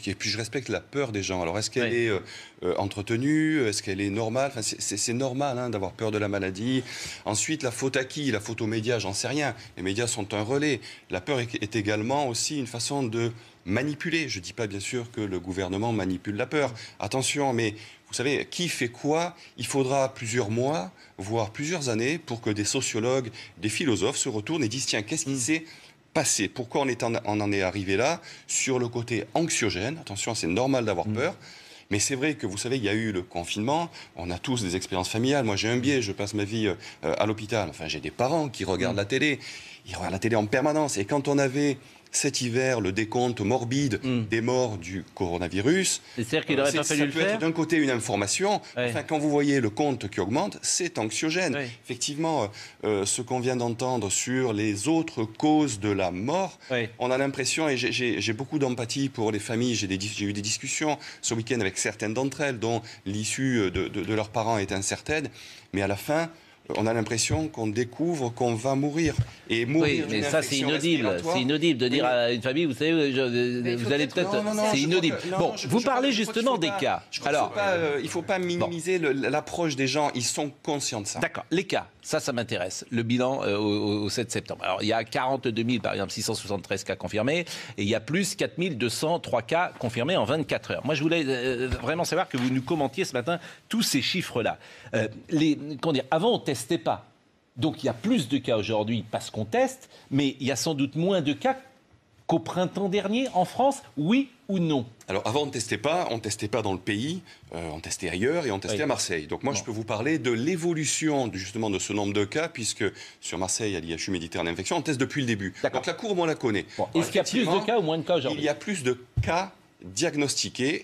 Et puis je respecte la peur des gens. Alors est-ce qu'elle est entretenue? Est-ce qu'elle est normale? Enfin, c'est normal hein, d'avoir peur de la maladie. Ensuite, la faute à qui? La faute aux médias, j'en sais rien. Les médias sont un relais. La peur est également aussi une façon de manipuler. Je ne dis pas bien sûr que le gouvernement manipule la peur. Attention, mais vous savez, qui fait quoi? Il faudra plusieurs mois, voire plusieurs années, pour que des sociologues, des philosophes se retournent et disent, tiens, qu'est-ce qui s'est passé? Pourquoi on en est arrivé là? Sur le côté anxiogène, attention, c'est normal d'avoir peur. Mais c'est vrai que, vous savez, il y a eu le confinement, on a tous des expériences familiales. Moi, j'ai un biais, je passe ma vie à l'hôpital. Enfin, j'ai des parents qui regardent la télé. Ils regardent la télé en permanence. Et quand on avait cet hiver le décompte morbide des morts du coronavirus, c'est-à-dire qu'il n'aurait pas fallu le faire. Ça peut être d'un côté une information. Enfin, quand vous voyez le compte qui augmente, c'est anxiogène. Effectivement, ce qu'on vient d'entendre sur les autres causes de la mort, on a l'impression, et j'ai beaucoup d'empathie pour les familles, j'ai eu des discussions ce week-end avec certaines d'entre elles, dont l'issue de leurs parents est incertaine, mais à la fin, on a l'impression qu'on découvre qu'on va mourir. Et mourir mais ça, c'est inaudible. C'est inaudible de dire à une famille, vous savez, vous allez peut-être... C'est inaudible. Bon, vous parlez justement des cas. Alors, il ne faut pas minimiser l'approche des gens. Ils sont conscients de ça. D'accord. Les cas, ça m'intéresse. Le bilan au 7 septembre. Alors, il y a 42 000, par exemple, 673 cas confirmés. Et il y a plus 4 203 cas confirmés en 24 heures. Moi, je voulais vraiment savoir que vous nous commentiez ce matin tous ces chiffres-là. Avant, on ne testait pas. Donc il y a plus de cas aujourd'hui parce qu'on teste, mais il y a sans doute moins de cas qu'au printemps dernier en France, oui ou non? Alors avant on ne testait pas dans le pays, on testait ailleurs et on testait à Marseille. Donc moi je peux vous parler de l'évolution justement de ce nombre de cas, puisque sur Marseille à l'IHU Méditerranée Infection, on teste depuis le début. Donc la courbe on la connaît. Est-ce qu'il y a plus de cas ou moins de cas aujourd'hui? Il y a plus de cas diagnostiqués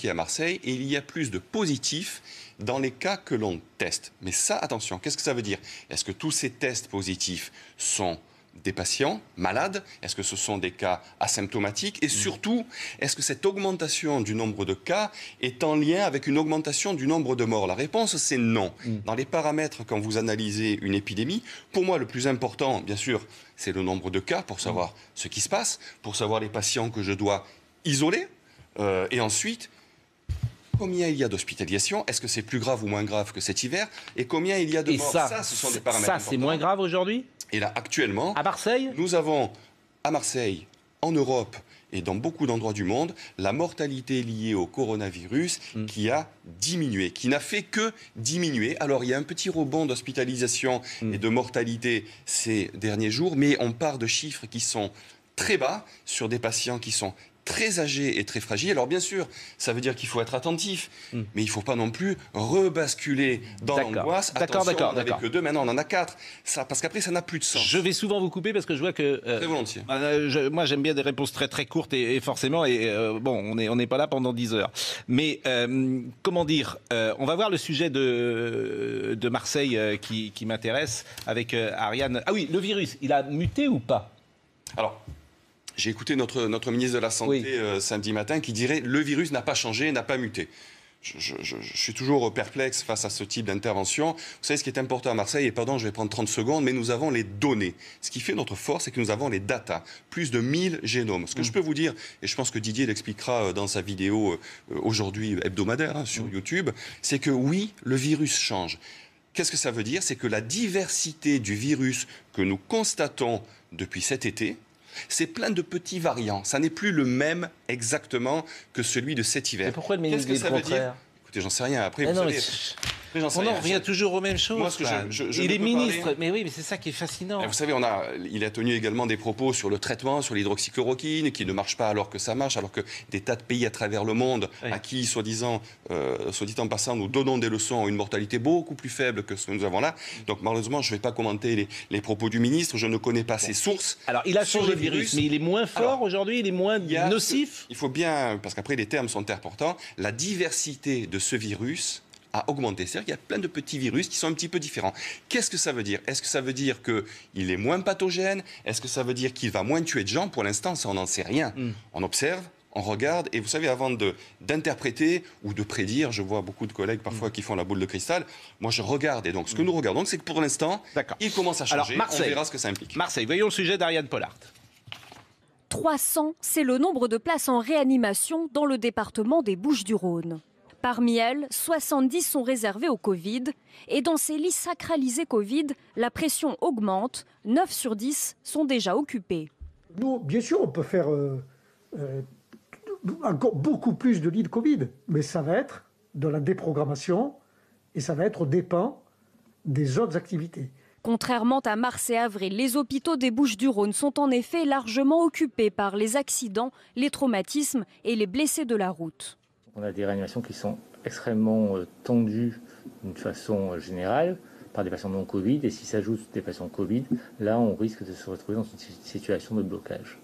à Marseille et il y a plus de positifs dans les cas que l'on teste. Mais ça, attention, qu'est-ce que ça veut dire? Est-ce que tous ces tests positifs sont des patients malades? Est-ce que ce sont des cas asymptomatiques? Et surtout, est-ce que cette augmentation du nombre de cas est en lien avec une augmentation du nombre de morts? La réponse, c'est non. Dans les paramètres, quand vous analysez une épidémie, pour moi, le plus important, bien sûr, c'est le nombre de cas pour savoir ce qui se passe, pour savoir les patients que je dois isoler, et ensuite, combien il y a d'hospitalisations? Est-ce que c'est plus grave ou moins grave que cet hiver? Et combien il y a de morts? Ça, ce sont des paramètres importants. Ça, c'est moins grave aujourd'hui? Et là, actuellement, à Marseille, nous avons, à Marseille, en Europe et dans beaucoup d'endroits du monde, la mortalité liée au coronavirus qui a diminué, qui n'a fait que diminuer. Alors, il y a un petit rebond d'hospitalisation et de mortalité ces derniers jours, mais on part de chiffres qui sont très bas sur des patients qui sont très âgés et très fragiles. Alors bien sûr, ça veut dire qu'il faut être attentif, mais il ne faut pas non plus rebasculer dans l'angoisse. Attention, on n'avait que 2, maintenant on en a 4. Parce qu'après, ça n'a plus de sens. Je vais souvent vous couper parce que je vois que... très volontiers. Moi, j'aime bien des réponses très très courtes et forcément, bon, on n'est pas là pendant 10 heures. Mais comment dire, on va voir le sujet de Marseille qui m'intéresse avec Ariane. Ah oui, le virus, il a muté ou pas? Alors, j'ai écouté notre ministre de la Santé samedi matin qui dirait « le virus n'a pas changé, n'a pas muté ». Je suis toujours perplexe face à ce type d'intervention. Vous savez, ce qui est important à Marseille, et pardon, je vais prendre 30 secondes, mais nous avons les données. Ce qui fait notre force, c'est que nous avons les datas. Plus de 1000 génomes. Ce que je peux vous dire, et je pense que Didier l'expliquera dans sa vidéo aujourd'hui hebdomadaire sur YouTube, c'est que oui, le virus change. Qu'est-ce que ça veut dire? C'est que la diversité du virus que nous constatons depuis cet été, c'est plein de petits variants. Ça n'est plus le même exactement que celui de cet hiver. Mais pourquoi le ministre dit le contraire? Écoutez, j'en sais rien. Après, vous savez... On en revient toujours aux mêmes choses. Moi, il est ministre, mais oui, mais c'est ça qui est fascinant. Vous savez, il a tenu également des propos sur le traitement, sur l'hydroxychloroquine, qui ne marche pas alors que ça marche, alors que des tas de pays à travers le monde, à qui, soit dit en passant, nous donnons des leçons, ont une mortalité beaucoup plus faible que ce que nous avons là. Donc malheureusement, je ne vais pas commenter les propos du ministre, je ne connais pas ses sources. Alors, il a changé le virus, mais il est moins fort aujourd'hui, il est moins nocif. Il faut bien, parce qu'après les termes sont importants, la diversité de ce virus a augmenté. C'est-à-dire qu'il y a plein de petits virus qui sont un petit peu différents. Qu'est-ce que ça veut dire? Est-ce que ça veut dire qu'il est moins pathogène? Est-ce que ça veut dire qu'il va moins tuer de gens? Pour l'instant, ça, on n'en sait rien. On observe, on regarde, et vous savez, avant d'interpréter ou de prédire, je vois beaucoup de collègues parfois qui font la boule de cristal, moi je regarde, et donc ce que nous regardons, c'est que pour l'instant, il commence à changer. Alors, Marseille, on verra ce que ça implique. Marseille, voyons le sujet d'Ariane Pollard. 300, c'est le nombre de places en réanimation dans le département des Bouches-du-Rhône. Parmi elles, 70 sont réservées au Covid. Et dans ces lits sacralisés Covid, la pression augmente. 9 sur 10 sont déjà occupés. Nous, bien sûr, on peut faire encore beaucoup plus de lits de Covid. Mais ça va être de la déprogrammation et ça va être aux dépens des autres activités. Contrairement à mars et avril, les hôpitaux des Bouches-du-Rhône sont en effet largement occupés par les accidents, les traumatismes et les blessés de la route. On a des réanimations qui sont extrêmement tendues d'une façon générale par des patients non Covid. Et si s'ajoutent des patients Covid, là on risque de se retrouver dans une situation de blocage.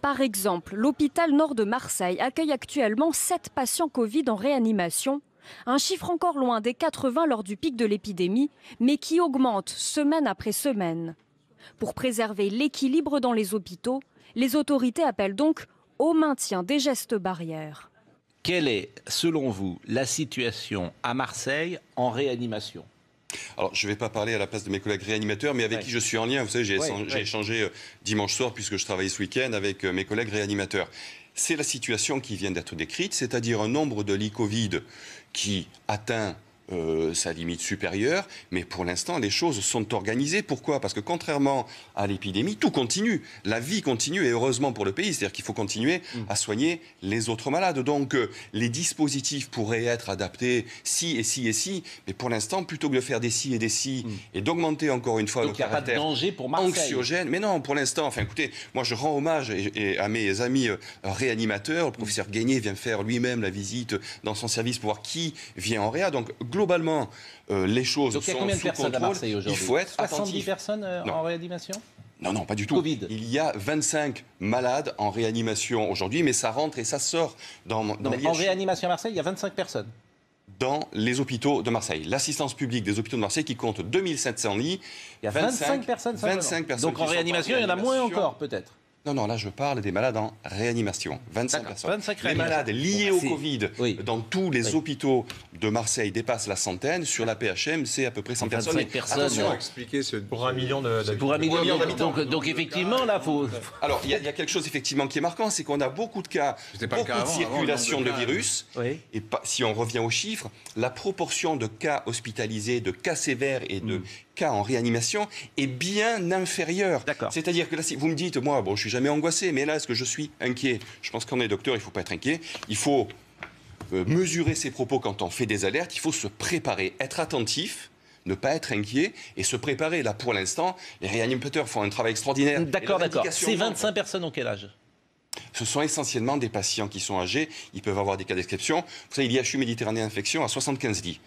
Par exemple, l'hôpital nord de Marseille accueille actuellement 7 patients Covid en réanimation. Un chiffre encore loin des 80 lors du pic de l'épidémie, mais qui augmente semaine après semaine. Pour préserver l'équilibre dans les hôpitaux, les autorités appellent donc au maintien des gestes barrières. Quelle est, selon vous, la situation à Marseille en réanimation ? Alors, je ne vais pas parler à la place de mes collègues réanimateurs, mais avec qui je suis en lien. Vous savez, j'ai échangé dimanche soir, puisque je travaillais ce week-end, avec mes collègues réanimateurs. C'est la situation qui vient d'être décrite, c'est-à-dire un nombre de lits Covid qui atteint sa limite supérieure, mais pour l'instant, les choses sont organisées. Pourquoi ? Parce que contrairement à l'épidémie, tout continue. La vie continue, et heureusement pour le pays, c'est-à-dire qu'il faut continuer à soigner les autres malades. Donc, les dispositifs pourraient être adaptés si et si et si, mais pour l'instant, plutôt que de faire des si et des si, et d'augmenter encore une fois donc, le caractère il n'y a pas de danger pour Marseille. Anxiogène. Mais non, pour l'instant, enfin écoutez, moi je rends hommage à mes amis réanimateurs. Le professeur Guénier vient faire lui-même la visite dans son service pour voir qui vient en réa. Donc, globalement, les choses sont sous contrôle. Donc il y a combien de personnes à Marseille aujourd'hui ? Il faut être 70 attentif. personnes en réanimation ? Non, pas du tout. Covid. Il y a 25 malades en réanimation aujourd'hui, mais ça rentre et ça sort en réanimation à Marseille, il y a 25 personnes. Dans les hôpitaux de Marseille. L'assistance publique des hôpitaux de Marseille qui compte 2700 lits. Il y a 25 personnes simplement. 25 personnes. Donc en réanimation, il y en a moins encore peut-être. Non, là je parle des malades en réanimation. 25 personnes. 25 les malades liés au Covid dans tous les Oui. hôpitaux de Marseille dépassent la centaine. Sur la PHM, c'est à peu près 100 personnes. Attention, expliquer pour 1 million d'habitants. Pour 1 million d'habitants. Donc effectivement, là, faut. Alors, il y a quelque chose effectivement qui est marquant, c'est qu'on a beaucoup de cas, beaucoup de circulation de virus. Oui. Et si on revient aux chiffres, la proportion de cas hospitalisés, de cas sévères et de cas en réanimation est bien inférieure. C'est-à-dire que là, si vous me dites, moi, bon, je suis jamais angoissé, mais là, est-ce que je suis inquiet ? Je pense qu'on est docteur, il ne faut pas être inquiet. Il faut mesurer ses propos quand on fait des alertes. Il faut se préparer, être attentif, ne pas être inquiet et se préparer. Là, pour l'instant, les réanimateurs font un travail extraordinaire. D'accord. Ces 25 personnes ont quel âge ? Ce sont essentiellement des patients qui sont âgés. Ils peuvent avoir des cas d'exception. Vous savez, l'IHU Méditerranée Infection a 75 lits.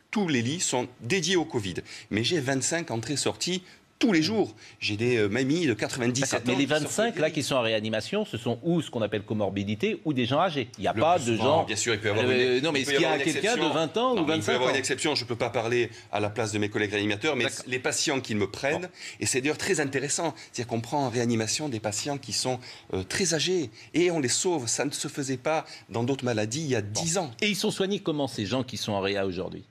Tous les lits sont dédiés au Covid. Mais j'ai 25 entrées-sorties tous les jours. J'ai des mamies de 97 ans. Mais les 25 là qui sont en réanimation, ce sont ou ce qu'on appelle comorbidité ou des gens âgés. Il n'y a pas de gens. Bien sûr, il peut y avoir non, mais est-ce qu'il y a quelqu'un de 20 ans ou 25 ans ? Il peut y avoir une exception. Je ne peux pas parler à la place de mes collègues réanimateurs, mais les patients qui me prennent, et c'est d'ailleurs très intéressant, c'est-à-dire qu'on prend en réanimation des patients qui sont très âgés et on les sauve. Ça ne se faisait pas dans d'autres maladies il y a 10 ans. Et ils sont soignés comment ces gens qui sont en réa aujourd'hui ?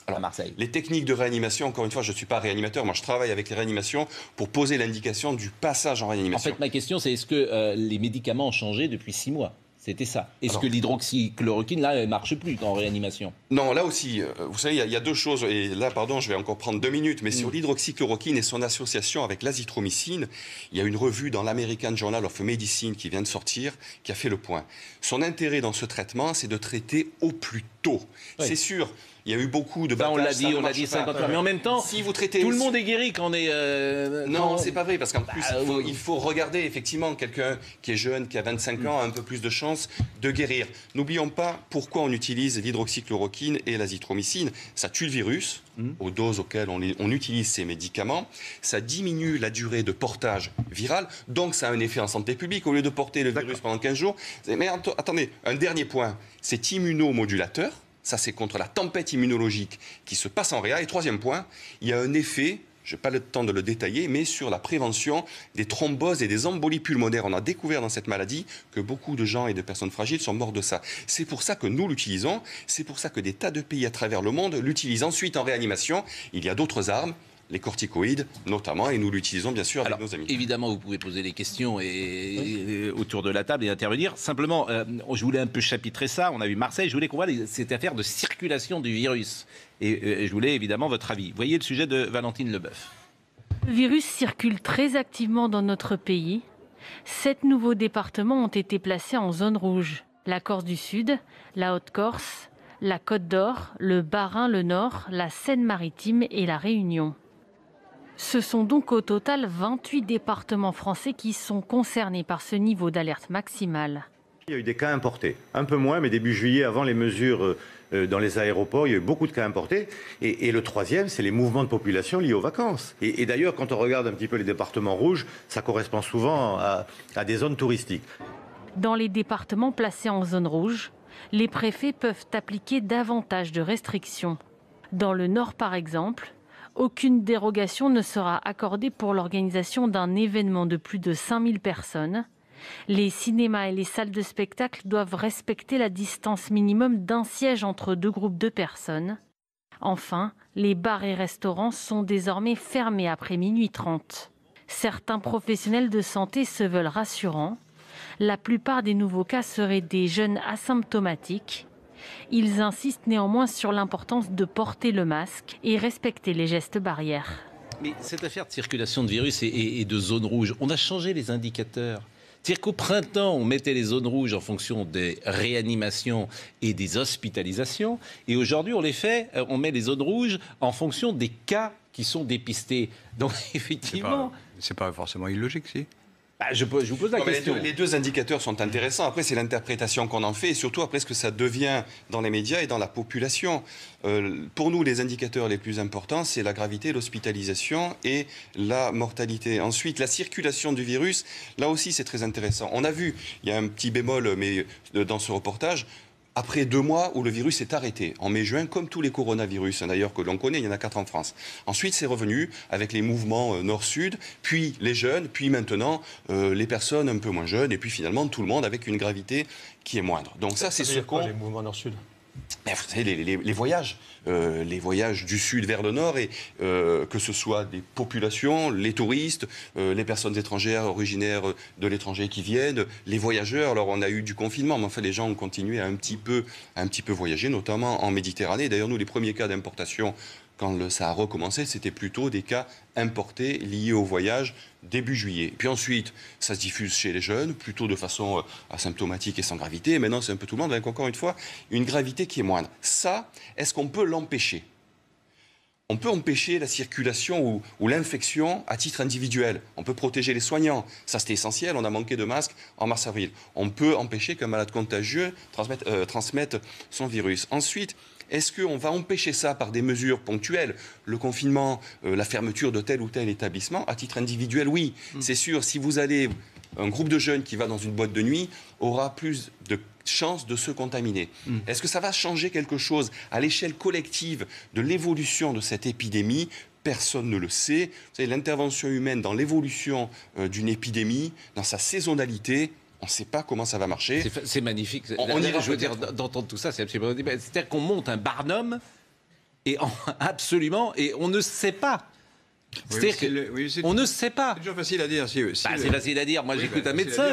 Alors, à Marseille. Les techniques de réanimation, encore une fois, je ne suis pas réanimateur, moi je travaille avec les réanimations pour poser l'indication du passage en réanimation. En fait, ma question, c'est est-ce que les médicaments ont changé depuis 6 mois ? C'était ça. Est-ce que l'hydroxychloroquine, là, elle ne marche plus en réanimation ? Non, là aussi, vous savez, il y a deux choses, et là, pardon, je vais encore prendre 2 minutes, mais sur l'hydroxychloroquine et son association avec l'azithromycine, il y a une revue dans l'American Journal of Medicine qui vient de sortir, qui a fait le point. Son intérêt dans ce traitement, c'est de traiter au plus tôt. Oui. C'est sûr. Il y a eu beaucoup de batailles. On l'a dit 50 fois. Mais en même temps, si vous traitez tout le monde est guéri quand on est... Non, c'est pas vrai, parce qu'en plus, il faut regarder, effectivement, quelqu'un qui est jeune, qui a 25 ans, a un peu plus de chances de guérir. N'oublions pas pourquoi on utilise l'hydroxychloroquine et l'azithromycine. Ça tue le virus, aux doses auxquelles on utilise ces médicaments. Ça diminue la durée de portage viral, donc ça a un effet en santé publique. Au lieu de porter le virus pendant 15 jours... Mais attendez, un dernier point, c'est immunomodulateur. Ça, c'est contre la tempête immunologique qui se passe en réa. Et troisième point, il y a un effet, je n'ai pas le temps de le détailler, mais sur la prévention des thromboses et des embolies pulmonaires. On a découvert dans cette maladie que beaucoup de gens et de personnes fragiles sont morts de ça. C'est pour ça que nous l'utilisons. C'est pour ça que des tas de pays à travers le monde l'utilisent ensuite en réanimation. Il y a d'autres armes. les corticoïdes notamment, et nous l'utilisons bien sûr avec nos amis. Évidemment, vous pouvez poser des questions autour de la table et intervenir. Simplement, je voulais un peu chapitrer ça. On a vu Marseille, je voulais qu'on voit cette affaire de circulation du virus. Et je voulais évidemment votre avis. Vous voyez le sujet de Valentine Leboeuf. Le virus circule très activement dans notre pays. 7 nouveaux départements ont été placés en zone rouge. La Corse du Sud, la Haute-Corse, la Côte d'Or, le Bas-Rhin, le Nord, la Seine-Maritime et la Réunion. Ce sont donc au total 28 départements français qui sont concernés par ce niveau d'alerte maximale. Il y a eu des cas importés, un peu moins, mais début juillet, avant les mesures dans les aéroports, il y a eu beaucoup de cas importés. Et le troisième, c'est les mouvements de population liés aux vacances. Et d'ailleurs, quand on regarde un petit peu les départements rouges, ça correspond souvent à des zones touristiques. Dans les départements placés en zone rouge, les préfets peuvent appliquer davantage de restrictions. Dans le Nord, par exemple, aucune dérogation ne sera accordée pour l'organisation d'un événement de plus de 5000 personnes. Les cinémas et les salles de spectacle doivent respecter la distance minimum d'un siège entre 2 groupes de personnes. Enfin, les bars et restaurants sont désormais fermés après minuit 30. Certains professionnels de santé se veulent rassurants. La plupart des nouveaux cas seraient des jeunes asymptomatiques. Ils insistent néanmoins sur l'importance de porter le masque et respecter les gestes barrières. Mais cette affaire de circulation de virus et de zone rouge, on a changé les indicateurs. C'est-à-dire qu'au printemps, on mettait les zones rouges en fonction des réanimations et des hospitalisations. Et aujourd'hui, on met les zones rouges en fonction des cas qui sont dépistés. Donc, effectivement... C'est pas forcément illogique, si. Je vous pose la question. Les deux indicateurs sont intéressants. Après, c'est l'interprétation qu'on en fait et surtout après ce que ça devient dans les médias et dans la population. Pour nous, les indicateurs les plus importants, c'est la gravité, l'hospitalisation et la mortalité. Ensuite, la circulation du virus, là aussi, c'est très intéressant. On a vu, il y a un petit bémol mais dans ce reportage, après 2 mois où le virus est arrêté, en mai-juin, comme tous les coronavirus, d'ailleurs, que l'on connaît, il y en a 4 en France. Ensuite, c'est revenu avec les mouvements nord-sud, puis les jeunes, puis maintenant les personnes un peu moins jeunes, et puis finalement tout le monde avec une gravité qui est moindre. Donc ça, c'est ce qu'on... Les mouvements nord-sud. Vous savez, les voyages du sud vers le nord, et que ce soit des populations, les touristes, les personnes étrangères originaires de l'étranger qui viennent, les voyageurs. Alors on a eu du confinement, mais enfin les gens ont continué à un petit peu voyager, notamment en Méditerranée. D'ailleurs, nous, les premiers cas d'importation, quand ça a recommencé, c'était plutôt des cas importés liés au voyage début juillet. Puis ensuite, ça se diffuse chez les jeunes, plutôt de façon asymptomatique et sans gravité. Et maintenant, c'est un peu tout le monde, avec encore une fois, une gravité qui est moindre. Ça, est-ce qu'on peut l'empêcher ? On peut empêcher la circulation ou l'infection à titre individuel. On peut protéger les soignants. Ça, c'était essentiel. On a manqué de masques en mars-avril. On peut empêcher qu'un malade contagieux transmette son virus. Ensuite, est-ce qu'on va empêcher ça par des mesures ponctuelles ? Le confinement, la fermeture de tel ou tel établissement, à titre individuel, oui. C'est sûr, si vous allez... Un groupe de jeunes qui va dans une boîte de nuit aura plus de chances de se contaminer. Est-ce que ça va changer quelque chose à l'échelle collective de l'évolution de cette épidémie ? Personne ne le sait. Vous savez, l'intervention humaine dans l'évolution d'une épidémie, dans sa saisonnalité... On ne sait pas comment ça va marcher. C'est magnifique. Je veux dire, d'entendre tout ça, c'est absolument... C'est-à-dire qu'on monte un Barnum, et absolument, et on ne sait pas. C'est-à-dire qu'on ne sait pas. C'est toujours facile à dire. C'est facile à dire. Moi, j'écoute un médecin.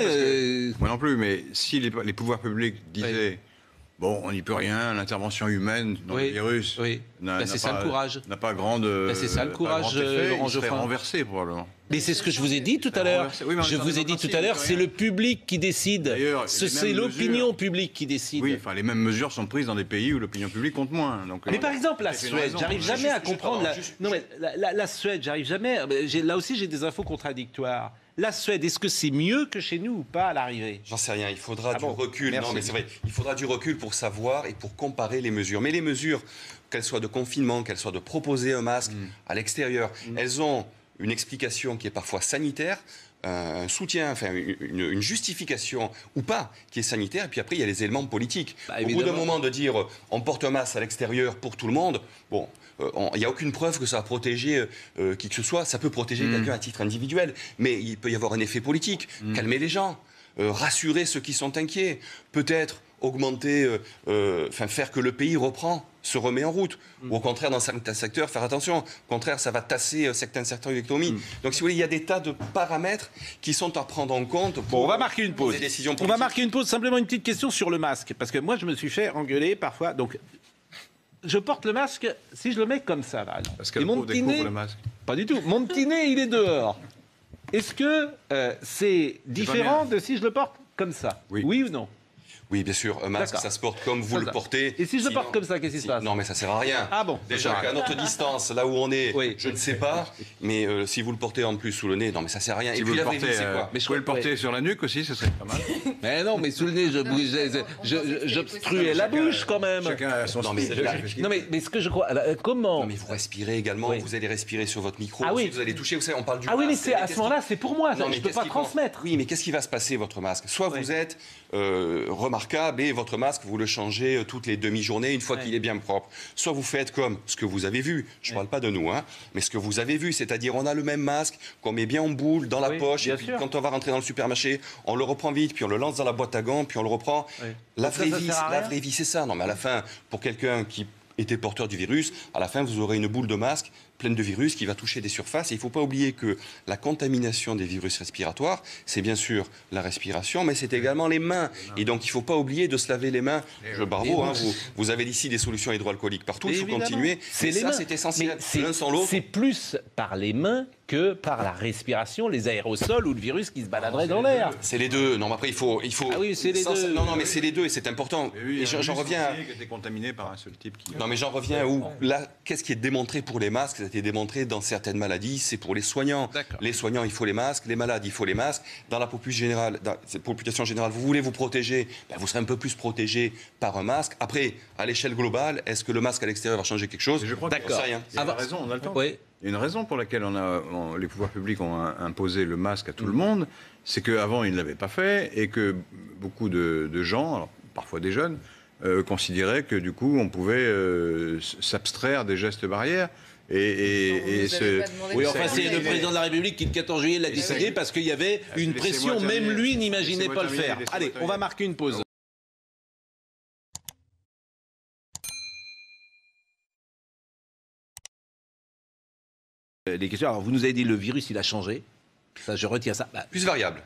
Moi non plus, mais si les pouvoirs publics disaient... Bon, on n'y peut rien, l'intervention humaine dans le virus... c'est ça le courage. N'a pas grande... c'est ça le courage, Laurent Geoffrin. Il serait renversé, probablement. Mais c'est ce que je vous ai dit tout à l'heure. Je vous ai dit tout à l'heure, c'est le public qui décide. C'est l'opinion publique qui décide. Oui, enfin, les mêmes mesures sont prises dans des pays où l'opinion publique compte moins. Donc, mais par exemple, la Suède, j'arrive jamais à comprendre... La Suède, j'arrive jamais... Là aussi, j'ai des infos contradictoires. La Suède, est-ce que c'est mieux que chez nous ou pas à l'arrivée ? J'en sais rien, il faudra du recul. Non, mais c'est vrai, il faudra du recul pour savoir et pour comparer les mesures. Mais les mesures, qu'elles soient de confinement, qu'elles soient de proposer un masque à l'extérieur, elles ont une explication qui est parfois sanitaire, un soutien, enfin une justification ou pas qui est sanitaire, et puis après il y a les éléments politiques. Au bout d'un moment de dire on porte un masque à l'extérieur pour tout le monde, bon, il n'y a aucune preuve que ça a protégé qui que ce soit. Ça peut protéger quelqu'un à titre individuel, mais il peut y avoir un effet politique, calmer les gens, rassurer ceux qui sont inquiets, peut-être augmenter, faire que le pays se remet en route. Ou au contraire, dans certains secteurs, faire attention. Au contraire, ça va tasser certains secteurs de l'économie. Donc, si vous voulez, il y a des tas de paramètres qui sont à prendre en compte pour on va marquer une pause. des décisions politiques. On va marquer une pause. Simplement une petite question sur le masque. Parce que moi, je me suis fait engueuler parfois. Donc, je porte le masque si je le mets comme ça, là. Parce qu'elle découvre le masque. Pas du tout. Mon petit nez, il est dehors. Est-ce que c'est différent de si je le porte comme ça? Oui ou non? Oui, bien sûr, un masque, ça se porte comme vous le portez. Et si je le porte comme ça, qu'est-ce qui se passe? Non, mais ça sert à rien. Ah bon? Déjà qu'à notre distance, là où on est, je ne sais pas, mais si vous le portez en plus sous le nez, non, mais ça sert à rien. Si et vous puis le portez, c'est quoi? mais je pouvais le porter sur la nuque aussi, ce serait pas mal. Mais non, mais sous le nez, j'obstruais la bouche quand même. Chacun a son style. Non, mais ce que je crois, comment? Non, mais vous respirez également, vous allez respirer sur votre micro, ah, oui. vous allez toucher, vous savez, on parle du masque. Ah oui, mais c'est à ce moment-là, c'est pour moi, je ne peux pas transmettre. Oui, mais qu'est-ce qui va se passer, votre masque? Soit vous êtes remarquable et votre masque, vous le changez toutes les demi-journées, une fois qu'il est bien propre. Soit vous faites comme ce que vous avez vu, je ne parle pas de nous, mais ce que vous avez vu, c'est-à-dire on a le même masque, qu'on met bien en boule, dans la poche, et puis quand on va rentrer dans le supermarché, on le reprend vite, puis on le lance dans la boîte à gants, puis on le reprend. La vraie vie, c'est ça. Non, mais à la fin, pour quelqu'un qui était porteur du virus, à la fin, vous aurez une boule de masque pleine de virus qui va toucher des surfaces. Et il ne faut pas oublier que la contamination des virus respiratoires, c'est bien sûr la respiration, mais c'est également les mains. Et donc, il ne faut pas oublier de se laver les mains. Bravo, vous avez ici des solutions hydroalcooliques partout, il faut continuer. C'est essentiel. L'un sans l'autre. C'est plus par les mains que par la respiration, les aérosols ou le virus qui se baladerait dans l'air. C'est les deux. Non, mais après, il faut... Ah oui, c'est les deux. Non, mais c'est les deux et c'est important. Et j'en reviens... qui était contaminé par un seul type qui... Non, mais j'en reviens où... Là, qu'est-ce qui est démontré pour les masques? Ça a été démontré dans certaines maladies, c'est pour les soignants. Les soignants, il faut les masques. Les malades, il faut les masques. Dans la population générale, vous voulez vous protéger, vous serez un peu plus protégé par un masque. Après, à l'échelle globale, est-ce que le masque à l'extérieur va changer quelque chose? Je crois que rien. Il y a une raison, on a le temps. Oui. Il y a une raison pour laquelle les pouvoirs publics ont imposé le masque à tout le monde, c'est qu'avant, ils ne l'avaient pas fait et que beaucoup de gens, alors, parfois des jeunes, considéraient que du coup, on pouvait s'abstraire des gestes barrières. Oui, enfin, c'est le président de la République qui, le 14 juillet, l'a décidé parce qu'il y avait une pression, même lui n'imaginait pas le faire. Allez, on va marquer une pause. Les questions. Alors, vous nous avez dit le virus, il a changé. Ça, je retiens ça. Plus variable.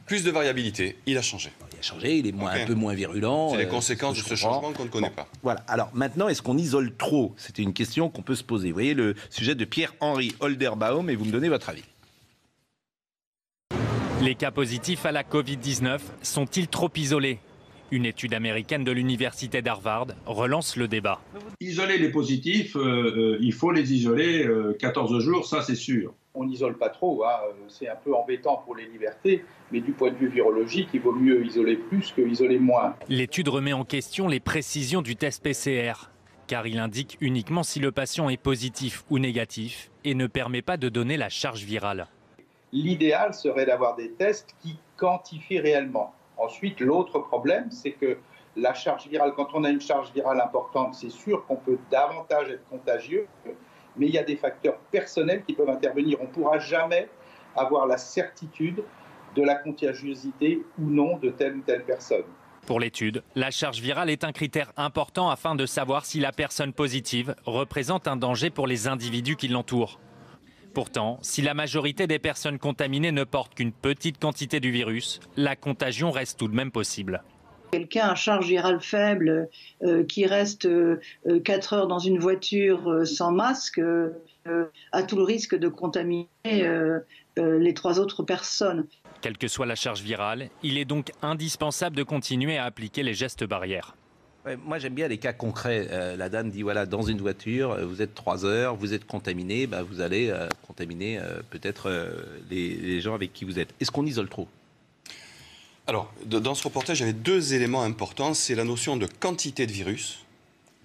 Plus de variabilité. Il a changé. Il a changé, il est un peu moins virulent. C'est les conséquences de ce changement qu'on ne connaît pas. Voilà. Alors maintenant, est-ce qu'on isole trop? C'était une question qu'on peut se poser. Vous voyez le sujet de Pierre-Henri Holderbaum et vous me donnez votre avis. Les cas positifs à la Covid-19 sont-ils trop isolés? Une étude américaine de l'université d'Harvard relance le débat. Isoler les positifs, il faut les isoler 14 jours, ça c'est sûr. On n'isole pas trop, c'est un peu embêtant pour les libertés, mais du point de vue virologique, il vaut mieux isoler plus que isoler moins. L'étude remet en question les précisions du test PCR, car il indique uniquement si le patient est positif ou négatif et ne permet pas de donner la charge virale. L'idéal serait d'avoir des tests qui quantifient réellement. Ensuite, l'autre problème, c'est que la charge virale, quand on a une charge virale importante, c'est sûr qu'on peut davantage être contagieux, mais il y a des facteurs personnels qui peuvent intervenir. On ne pourra jamais avoir la certitude de la contagiosité ou non de telle ou telle personne. Pour l'étude, la charge virale est un critère important afin de savoir si la personne positive représente un danger pour les individus qui l'entourent. Pourtant, si la majorité des personnes contaminées ne portent qu'une petite quantité du virus, la contagion reste tout de même possible. Quelqu'un à charge virale faible qui reste 4 heures dans une voiture sans masque a tout le risque de contaminer les 3 autres personnes. Quelle que soit la charge virale, il est donc indispensable de continuer à appliquer les gestes barrières. Ouais, moi j'aime bien les cas concrets. La dame dit voilà, dans une voiture, vous êtes 3 heures, vous êtes contaminé, vous allez contaminer peut-être les gens avec qui vous êtes. Est-ce qu'on isole trop? Alors, dans ce reportage, il y avait 2 éléments importants. C'est la notion de quantité de virus,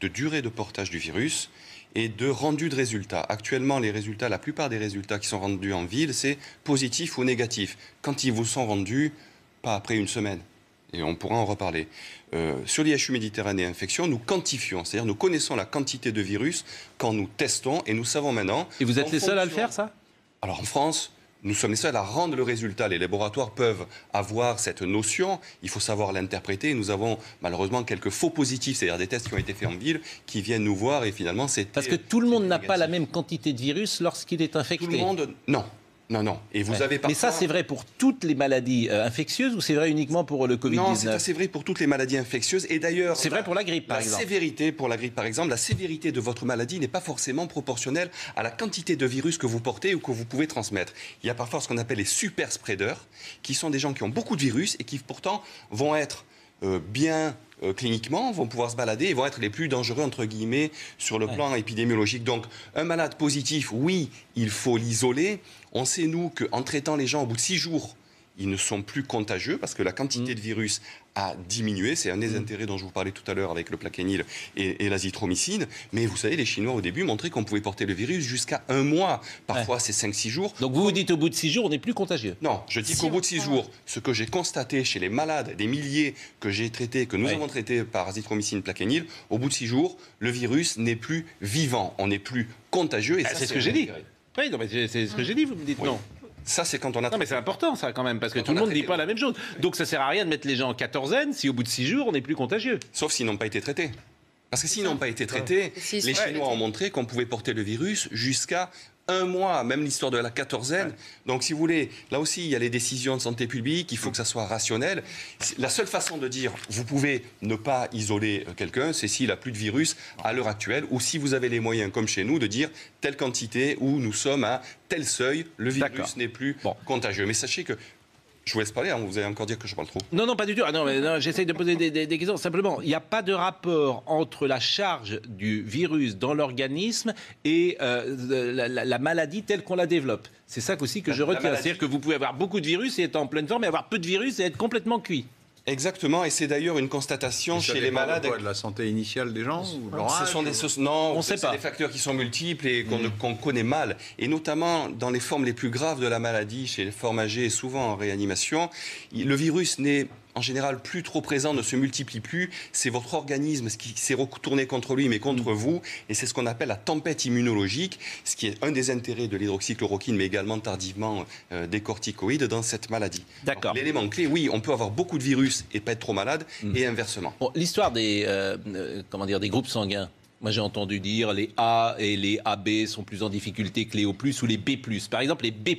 de durée de portage du virus et de rendu de résultats. Actuellement, les résultats, la plupart des résultats qui sont rendus en ville, c'est positif ou négatif. Quand ils vous sont rendus, pas après une semaine. Et on pourra en reparler. Sur l'IHU Méditerranée Infection, nous quantifions, c'est-à-dire nous connaissons la quantité de virus quand nous testons et nous savons maintenant... Et vous êtes les seuls à le faire, ça? Alors en France, nous sommes les seuls à rendre le résultat. Les laboratoires peuvent avoir cette notion, il faut savoir l'interpréter. Nous avons malheureusement quelques faux positifs, c'est-à-dire des tests qui ont été faits en ville, qui viennent nous voir et finalement c'est... Parce que tout le monde n'a pas la même quantité de virus lorsqu'il est infecté. Tout le monde, non. Non. Et vous avez parfois... Mais ça, c'est vrai pour toutes les maladies infectieuses ou c'est vrai uniquement pour le Covid-19? Non, c'est vrai pour toutes les maladies infectieuses. Et d'ailleurs... C'est vrai pour la grippe, par exemple. Pour la grippe, par exemple, la sévérité de votre maladie n'est pas forcément proportionnelle à la quantité de virus que vous portez ou que vous pouvez transmettre. Il y a parfois ce qu'on appelle les super spreaders, qui sont des gens qui ont beaucoup de virus et qui pourtant vont être bien... cliniquement, vont pouvoir se balader et vont être les plus dangereux, entre guillemets, sur le plan épidémiologique. Donc, un malade positif, oui, il faut l'isoler. On sait, nous, qu'en traitant les gens au bout de 6 jours, ils ne sont plus contagieux parce que la quantité de virus a diminué. C'est un des intérêts dont je vous parlais tout à l'heure avec le plaquenil et l'azithromycine. Mais vous savez, les Chinois, au début, montraient qu'on pouvait porter le virus jusqu'à 1 mois. Parfois, c'est 5-6 jours. Donc, vous dites au bout de 6 jours, on n'est plus contagieux? Non, je dis qu'au bout de 6 jours, ce que j'ai constaté chez les malades, des milliers que j'ai traités, que nous avons traités par azithromycine, plaquenil, au bout de 6 jours, le virus n'est plus vivant. On n'est plus contagieux. Et ça, c'est ce que j'ai dit. Oui, non, mais c'est ce que j'ai dit, vous me dites non. Ça, c'est quand on a... Non, mais c'est important, ça, quand même, parce que tout le monde ne dit pas la même chose. Donc, ça sert à rien de mettre les gens en quatorzaine si, au bout de 6 jours, on n'est plus contagieux. Sauf s'ils n'ont pas été traités. Parce que s'ils n'ont pas été traités, les Chinois ont montré qu'on pouvait porter le virus jusqu'à 1 mois, même l'histoire de la quatorzaine. Donc, si vous voulez, là aussi, il y a les décisions de santé publique, il faut que ça soit rationnel. La seule façon de dire, vous pouvez ne pas isoler quelqu'un, c'est s'il n'a plus de virus à l'heure actuelle, ou si vous avez les moyens, comme chez nous, de dire telle quantité, où nous sommes à tel seuil, le virus n'est plus contagieux. Mais sachez que... Je vous laisse parler, hein, vous allez encore dire que je parle trop. Non, pas du tout. Non, j'essaye de poser des questions. Simplement, il n'y a pas de rapport entre la charge du virus dans l'organisme et la maladie telle qu'on la développe. C'est ça aussi que je retiens. C'est-à-dire que vous pouvez avoir beaucoup de virus et être en pleine forme, et avoir peu de virus et être complètement cuit. Exactement, et c'est d'ailleurs une constatation chez les malades. De la santé initiale des gens ou Non, c'est des facteurs qui sont multiples et qu'on connaît mal. Et notamment dans les formes les plus graves de la maladie, chez les formes âgées et souvent en réanimation, le virus n'est en général plus trop présent, ne se multiplie plus. C'est votre organisme qui s'est retourné contre lui, mais contre vous. Et c'est ce qu'on appelle la tempête immunologique, ce qui est un des intérêts de l'hydroxychloroquine, mais également tardivement des corticoïdes dans cette maladie. D'accord. L'élément clé, oui, on peut avoir beaucoup de virus et pas être trop malade, et inversement. Bon, l'histoire des groupes sanguins. Moi, j'ai entendu dire les A et les AB sont plus en difficulté que les O+, ou les B+. Par exemple, les B+,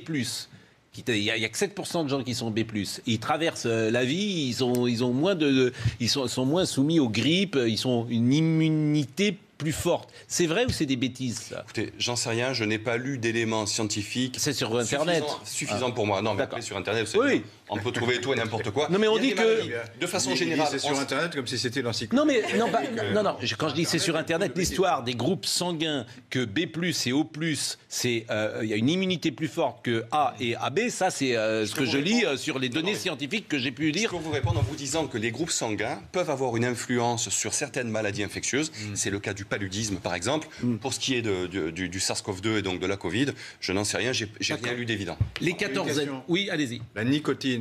il n'y a que 7% de gens qui sont B+. Ils traversent la vie, ils sont moins soumis aux grippes, ils ont une immunité plus forte. C'est vrai ou c'est des bêtises, ça? Écoutez, j'en sais rien, je n'ai pas lu d'éléments scientifiques. C'est sur Internet. Suffisant pour moi. Non, mais après, sur Internet, oui. On peut trouver tout et n'importe quoi. Non, mais on dit que... De façon générale... C'est sur Internet comme si c'était l'encyclopédie. Non, quand je dis c'est sur Internet, l'histoire des groupes sanguins que B+, et O+, il y a une immunité plus forte que A et AB, ça, c'est ce que je lis sur les données scientifiques que j'ai pu lire. Je peux vous répondre en vous disant que les groupes sanguins peuvent avoir une influence sur certaines maladies infectieuses. C'est le cas du paludisme, par exemple. Pour ce qui est du SARS-CoV-2 et donc de la Covid, je n'en sais rien, j'ai rien lu d'évident. Les 14... Oui, allez-y. La nicotine,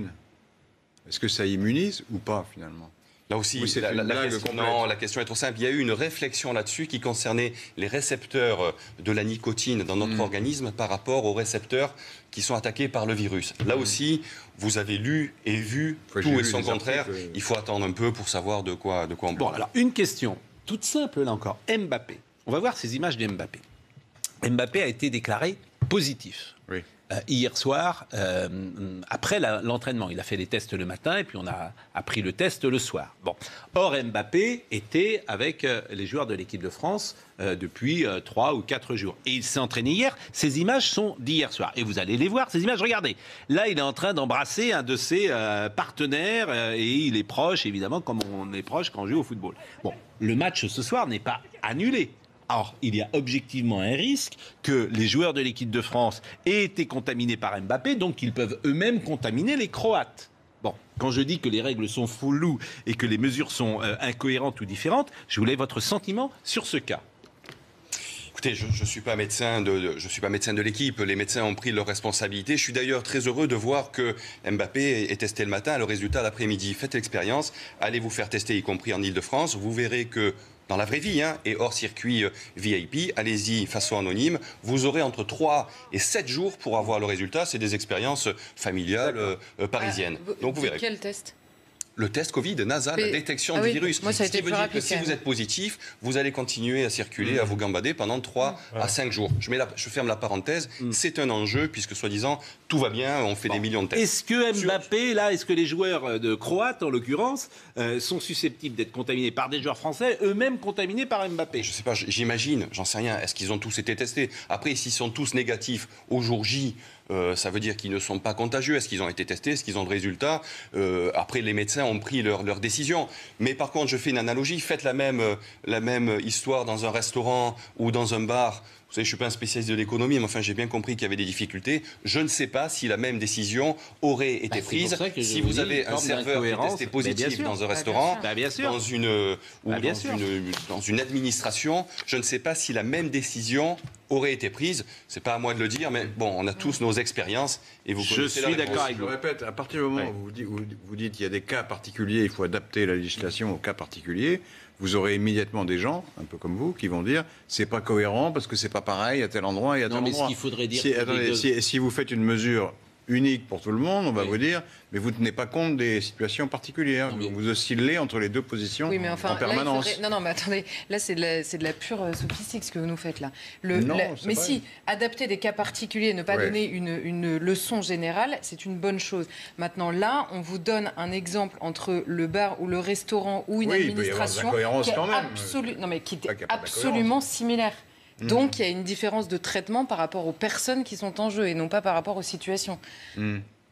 est-ce que ça immunise ou pas, finalement? Là aussi, la question est trop simple. Il y a eu une réflexion là-dessus qui concernait les récepteurs de la nicotine dans notre organisme par rapport aux récepteurs qui sont attaqués par le virus. Là aussi, vous avez lu et vu tout et son contraire. Il faut attendre un peu pour savoir de quoi on parle. Bon, alors, une question toute simple, là encore. Mbappé. On va voir ces images de Mbappé. Mbappé a été déclaré positif. Oui. Hier soir, après l'entraînement. Il a fait les tests le matin et puis on a appris le test le soir. Bon. Or, Mbappé était avec les joueurs de l'équipe de France depuis 3 ou 4 jours. Et il s'est entraîné hier. Ces images sont d'hier soir. Et vous allez les voir, ces images. Regardez. Là, il est en train d'embrasser un de ses partenaires et il est proche, évidemment, comme on est proche quand on joue au football. Bon, le match ce soir n'est pas annulé. Alors, il y a objectivement un risque que les joueurs de l'équipe de France aient été contaminés par Mbappé, donc ils peuvent eux-mêmes contaminer les Croates. Bon, quand je dis que les règles sont floues et que les mesures sont incohérentes ou différentes, je voulais votre sentiment sur ce cas. Écoutez, je ne suis pas médecin de l'équipe. Les médecins ont pris leurs responsabilités. Je suis d'ailleurs très heureux de voir que Mbappé est testé le matin, le résultat l'après-midi. Faites l'expérience, allez vous faire tester, y compris en Ile-de-France. Vous verrez que dans la vraie vie, et hors circuit VIP, allez-y façon anonyme. Vous aurez entre 3 et 7 jours pour avoir le résultat. C'est des expériences familiales parisiennes. Donc vous verrez. Quel test ? Le test Covid, NASA, la détection du virus. Moi, ça a ce qui été veut plus dire rapide, que si vous êtes positif, vous allez continuer à circuler, à vous gambader pendant 3 à 5 jours. Je ferme la parenthèse. C'est un enjeu, puisque soi-disant, tout va bien, on fait des millions de tests. Est-ce que Mbappé, est-ce que les joueurs de Croates, en l'occurrence, sont susceptibles d'être contaminés par des joueurs français, eux-mêmes contaminés par Mbappé? Je ne sais pas, j'imagine, j'en sais rien. Est-ce qu'ils ont tous été testés? Après, s'ils sont tous négatifs au jour J, ça veut dire qu'ils ne sont pas contagieux. Est-ce qu'ils ont été testés? Est-ce qu'ils ont de résultats? Après, les médecins ont pris leur décision. Mais par contre, je fais une analogie. Faites la même histoire dans un restaurant ou dans un bar. Vous savez, je ne suis pas un spécialiste de l'économie, mais enfin, j'ai bien compris qu'il y avait des difficultés. Je ne sais pas si la même décision aurait été prise si vous avez un serveur qui est testé positif dans un restaurant, dans une administration. Je ne sais pas si la même décision aurait été prise. C'est pas à moi de le dire, mais bon, on a tous nos expériences et vous connaissez la réponse. Je suis d'accord avec vous. Je le répète, à partir du moment où vous dites qu'il y a des cas particuliers, il faut adapter la législation aux cas particuliers, vous aurez immédiatement des gens, un peu comme vous, qui vont dire c'est pas cohérent parce que c'est pas pareil à tel endroit et à tel endroit. Non, mais ce qu'il faudrait dire... Si vous faites une mesure unique pour tout le monde, on va vous dire, mais vous ne tenez pas compte des situations particulières. Vous oscillez entre les deux positions en permanence. Non, mais attendez, là c'est de la pure sophistique ce que vous nous faites là. Mais si, adapter des cas particuliers, ne pas donner une leçon générale, c'est une bonne chose. Maintenant, là, on vous donne un exemple entre le bar ou le restaurant ou une administration qui est absolument similaire. Donc, il y a une différence de traitement par rapport aux personnes qui sont en jeu et non pas par rapport aux situations.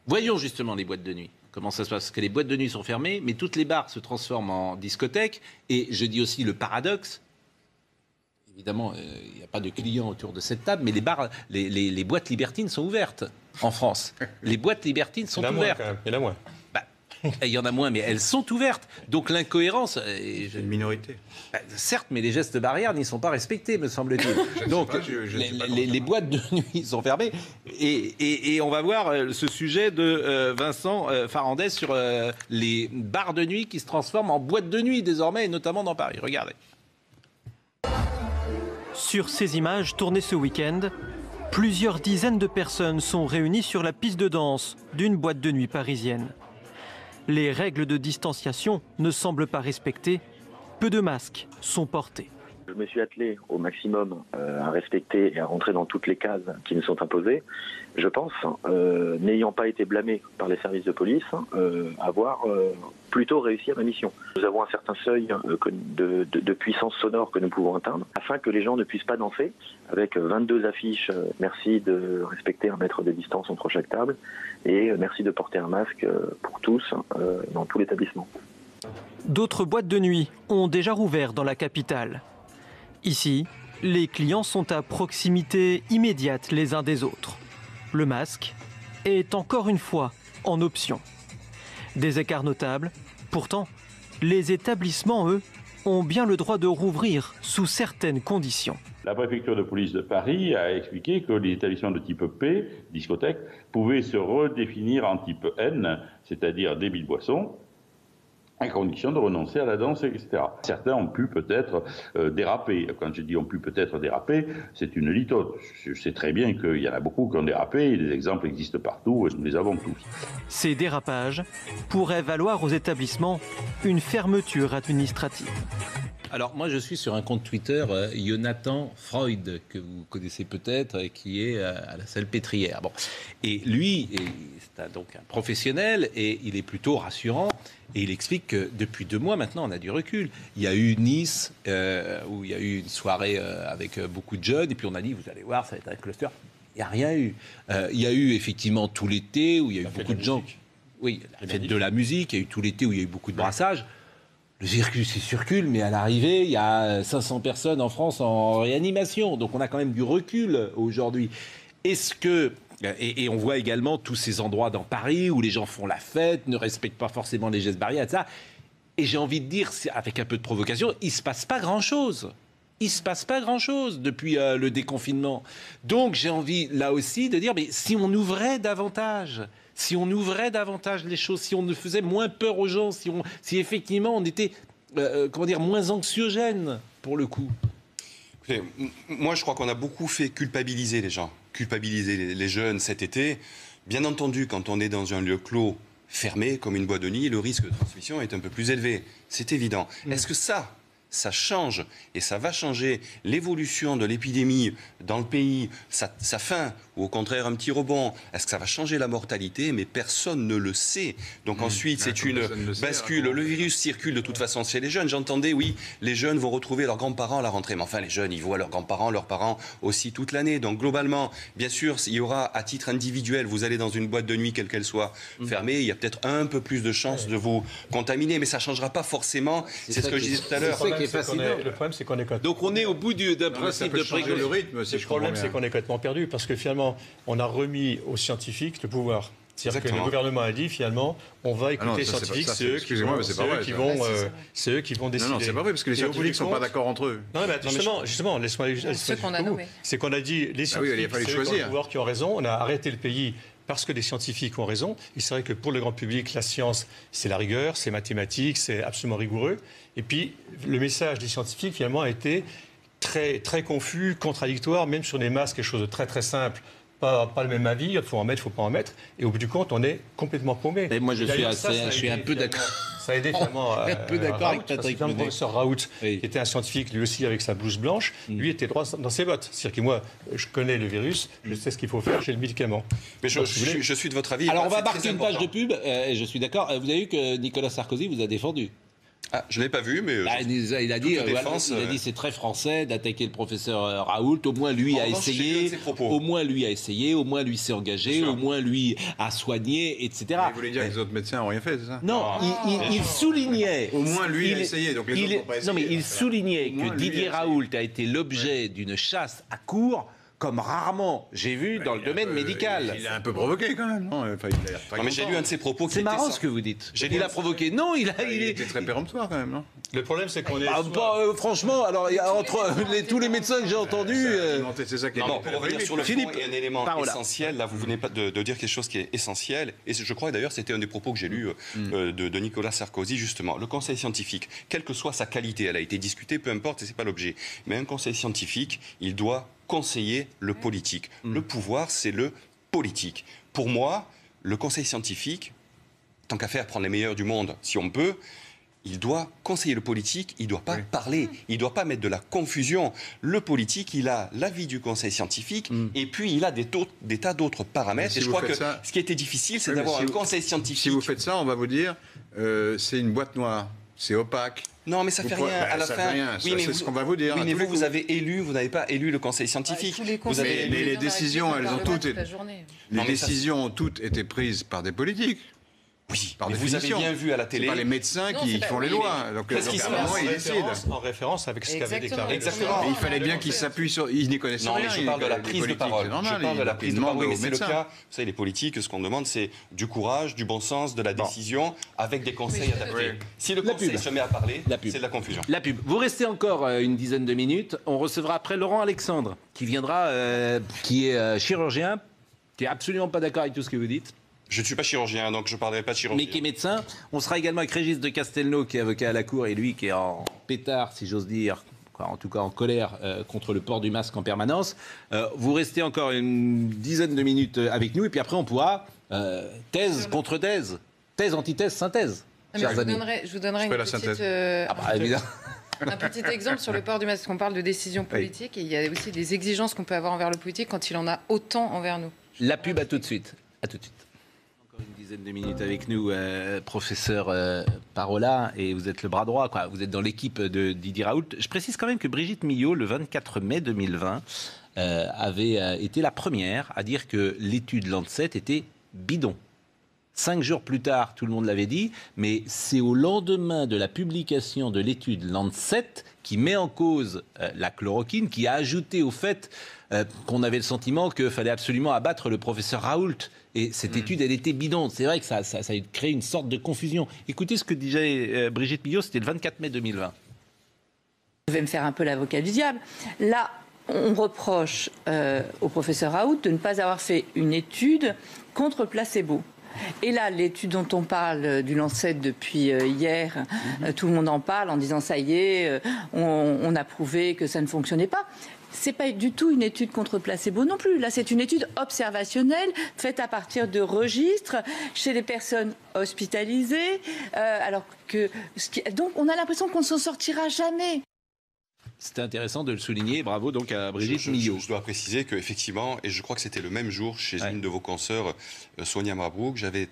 Voyons justement les boîtes de nuit. Comment ça se passe? Parce que les boîtes de nuit sont fermées, mais toutes les bars se transforment en discothèques. Et je dis aussi le paradoxe. Évidemment, il n'y a pas de clients autour de cette table, mais les boîtes libertines sont ouvertes en France. Les boîtes libertines sont ouvertes. Il y en a moins. Il y en a moins, mais elles sont ouvertes. Donc l'incohérence... C'est une minorité. Certes, mais les gestes barrières n'y sont pas respectés, me semble-t-il. Donc les boîtes de nuit sont fermées. Et on va voir ce sujet de Vincent Farandès sur les bars de nuit qui se transforment en boîtes de nuit désormais, et notamment dans Paris. Regardez. Sur ces images tournées ce week-end, plusieurs dizaines de personnes sont réunies sur la piste de danse d'une boîte de nuit parisienne. Les règles de distanciation ne semblent pas respectées. Peu de masques sont portés. Je me suis attelé au maximum à respecter et à rentrer dans toutes les cases qui nous sont imposées. Je pense, n'ayant pas été blâmé par les services de police, avoir plutôt réussi à ma mission. Nous avons un certain seuil de puissance sonore que nous pouvons atteindre afin que les gens ne puissent pas danser avec 22 affiches. Merci de respecter 1 mètre de distance entre chaque table et merci de porter un masque pour tous dans tout l'établissement. D'autres boîtes de nuit ont déjà rouvert dans la capitale. Ici, les clients sont à proximité immédiate les uns des autres. Le masque est encore une fois en option. Des écarts notables. Pourtant, les établissements, eux, ont bien le droit de rouvrir sous certaines conditions. La préfecture de police de Paris a expliqué que les établissements de type P, discothèques, pouvaient se redéfinir en type N, c'est-à-dire débit de boissons, à condition de renoncer à la danse, etc. Certains ont pu peut-être déraper. Quand je dis ont pu peut-être déraper, c'est une litote. Je sais très bien qu'il y en a beaucoup qui ont dérapé, et des exemples existent partout, et nous les avons tous. Ces dérapages pourraient valoir aux établissements une fermeture administrative. Alors moi je suis sur un compte Twitter, Jonathan Freud, que vous connaissez peut-être, qui est à la Salpêtrière. Bon. Et lui, c'est donc un professionnel, et il est plutôt rassurant, et il explique que depuis 2 mois maintenant on a du recul. Il y a eu Nice, où il y a eu une soirée avec beaucoup de jeunes, et puis on a dit vous allez voir ça va être un cluster. Il n'y a rien eu. Il y a eu effectivement tout l'été, où il y a eu beaucoup de gens... Oui, la fête de la musique, il y a eu tout l'été où il y a eu beaucoup de brassages. Le virus circule, mais à l'arrivée, il y a 500 personnes en France en réanimation. Donc on a quand même du recul aujourd'hui. Est-ce que... Et on voit également tous ces endroits dans Paris où les gens font la fête, ne respectent pas forcément les gestes barrières, etc. Et j'ai envie de dire, avec un peu de provocation, il ne se passe pas grand-chose. il ne se passe pas grand-chose depuis le déconfinement. Donc j'ai envie, là aussi, de dire, mais si on ouvrait davantage, les choses, si on ne faisait moins peur aux gens, si effectivement on était, moins anxiogène, pour le coup. Écoutez, moi, je crois qu'on a beaucoup fait culpabiliser les gens, culpabiliser les jeunes cet été. Bien entendu, quand on est dans un lieu clos, fermé, comme une boîte de nuit, le risque de transmission est un peu plus élevé. C'est évident. Est-ce que ça change, et ça va changer l'évolution de l'épidémie dans le pays, sa fin, ou au contraire un petit rebond? Est-ce que ça va changer la mortalité? Mais personne ne le sait. Donc ensuite, c'est une bascule. Le virus circule de toute façon chez les jeunes. J'entendais, oui, les jeunes vont retrouver leurs grands-parents à la rentrée. Mais enfin, les jeunes, ils voient leurs grands-parents, leurs parents aussi toute l'année. Donc globalement, bien sûr, il y aura à titre individuel, vous allez dans une boîte de nuit, quelle qu'elle soit, fermée, il y a peut-être un peu plus de chances de vous contaminer, mais ça ne changera pas forcément. C'est ce que je disais tout à l'heure. Le problème, c'est qu'on est complètement... Donc on est au bout d'un principe de précaution. Le rythme, le problème, c'est qu'on est complètement perdu, parce que finalement, on a remis aux scientifiques le pouvoir. C'est-à-dire que le gouvernement a dit, finalement, on va écouter les scientifiques, c'est eux qui vont décider. Non, c'est pas vrai, parce que les scientifiques ne sont pas d'accord entre eux. Non, mais justement, laisse-moi c'est qu'on a dit, les scientifiques, c'est eux qui ont le pouvoir, qui ont raison, on a arrêté le pays parce que les scientifiques ont raison. Et c'est vrai que pour le grand public, la science, c'est la rigueur, c'est mathématique, c'est absolument rigoureux. Et puis, le message des scientifiques, finalement, a été très, très confus, contradictoire, même sur les masques, quelque chose de très, très simple. Pas le même avis, il faut en mettre, il ne faut pas en mettre. Et au bout du compte, on est complètement paumé. Et moi, je suis un peu d'accord. Ça a aidé finalement un peu d'accord avec Patrick Menet. Le professeur Raoult, qui était un scientifique, lui aussi, avec sa blouse blanche, lui était droit dans ses bottes. C'est-à-dire que moi, je connais le virus, je sais ce qu'il faut faire, j'ai le médicament. Mais je suis de votre avis. Alors, on va marquer une page de pub, et je suis d'accord. Vous avez vu que Nicolas Sarkozy vous a défendu. Ah, je ne l'ai pas vu, mais... il a dit c'est très français d'attaquer le professeur Raoult. Au moins, lui a essayé. Au moins, lui s'est engagé. Au moins, lui a soigné, etc. Mais vous voulez dire que les autres médecins n'ont rien fait, c'est ça? Non, il soulignait... Au moins, lui a essayé, donc les autres n'ont pas essayé. Non, mais il soulignait que Didier Raoult a été l'objet d'une chasse à court comme rarement j'ai vu dans le domaine médical. Il a un peu provoqué quand même, non? Mais j'ai lu un de ses propos qui C'est marrant ce que vous dites. Il a provoqué. Non, il était très péremptoire quand même, non? Le problème, c'est qu'on est... franchement, alors, entre tous les médecins que j'ai entendus... C'est ça qui est bon. Pour revenir sur le fond, il y a un élément essentiel. Là, vous venez de dire quelque chose qui est essentiel. Et je crois, d'ailleurs, c'était un des propos que j'ai lus de Nicolas Sarkozy, justement. Le conseil scientifique, quelle que soit sa qualité, elle a été discutée, peu importe, c'est pas l'objet. Mais un conseil scientifique, il doit conseiller le politique. Le pouvoir, c'est le politique. Pour moi, le conseil scientifique, tant qu'à faire, prendre les meilleurs du monde, si on peut, il doit conseiller le politique, il ne doit pas parler, il ne doit pas mettre de la confusion. Le politique, il a l'avis du conseil scientifique et puis il a des tas d'autres paramètres. Et je crois que ce qui était difficile, c'est d'avoir un conseil scientifique. Si vous faites ça, on va vous dire, c'est une boîte noire, c'est opaque. Non, mais ça fait rien. À la fin, c'est ce qu'on va vous dire. Oui, mais vous avez élu, vous n'avez pas élu le conseil scientifique. Les décisions, elles ont toutes été. Les décisions ont toutes été prises par des politiques. Oui, mais vous avez bien vu à la télé. C'est pas les médecins qui font les lois. Donc, en référence avec ce qu'avait déclaré. Exactement. Mais il fallait bien qu'ils s'appuient sur. Ils n'y connaissent rien. Non, je parle de la prise de parole. Je parle de la prise de parole. Oui, mais c'est le cas. Vous savez, les politiques, ce qu'on demande, c'est du courage, du bon sens, de la décision, avec des conseils adaptés. Si le conseil se met à parler, c'est de la confusion. La pub. Vous restez encore une dizaine de minutes. On recevra après Laurent Alexandre, qui viendra, qui est chirurgien, qui est absolument pas d'accord avec tout ce que vous dites. Je ne suis pas chirurgien, donc je ne parlerai pas de chirurgie. Mais qui est médecin. On sera également avec Régis de Castelnau, qui est avocat à la Cour, et lui qui est en pétard, si j'ose dire, en tout cas en colère contre le port du masque en permanence. Vous restez encore une dizaine de minutes avec nous, et puis après on pourra thèse contre thèse, thèse, antithèse, synthèse. Je vous donnerai une petite... évidemment. Un petit exemple sur le port du masque, parce qu'on parle de décision politique, et il y a aussi des exigences qu'on peut avoir envers le politique quand il en a autant envers nous. La pub, à tout de suite. À tout de suite. Une dizaine de minutes avec nous, professeur Parola, et vous êtes le bras droit, quoi. Vous êtes dans l'équipe de Didier Raoult. Je précise quand même que Brigitte Millot, le 24 mai 2020, avait été la première à dire que l'étude Lancet était bidon. 5 jours plus tard, tout le monde l'avait dit, mais c'est au lendemain de la publication de l'étude Lancet qui met en cause la chloroquine, qui a ajouté au fait qu'on avait le sentiment qu'il fallait absolument abattre le professeur Raoult. Et cette étude, elle était bidon. C'est vrai que ça a créé une sorte de confusion. Écoutez ce que disait Brigitte Millot, c'était le 24 mai 2020. Je vais me faire un peu l'avocat du diable. Là, on reproche au professeur Raoult de ne pas avoir fait une étude contre le placebo. Et là, l'étude dont on parle du Lancet depuis hier, tout le monde en parle en disant ça y est, on a prouvé que ça ne fonctionnait pas. C'est pas du tout une étude contre placebo non plus. Là, c'est une étude observationnelle faite à partir de registres chez les personnes hospitalisées. Donc, on a l'impression qu'on ne s'en sortira jamais. C'était intéressant de le souligner. Bravo donc à Brigitte Millot. Je dois préciser qu'effectivement, et je crois que c'était le même jour chez une de vos consoeurs, Sonia Mabrouk, j'avais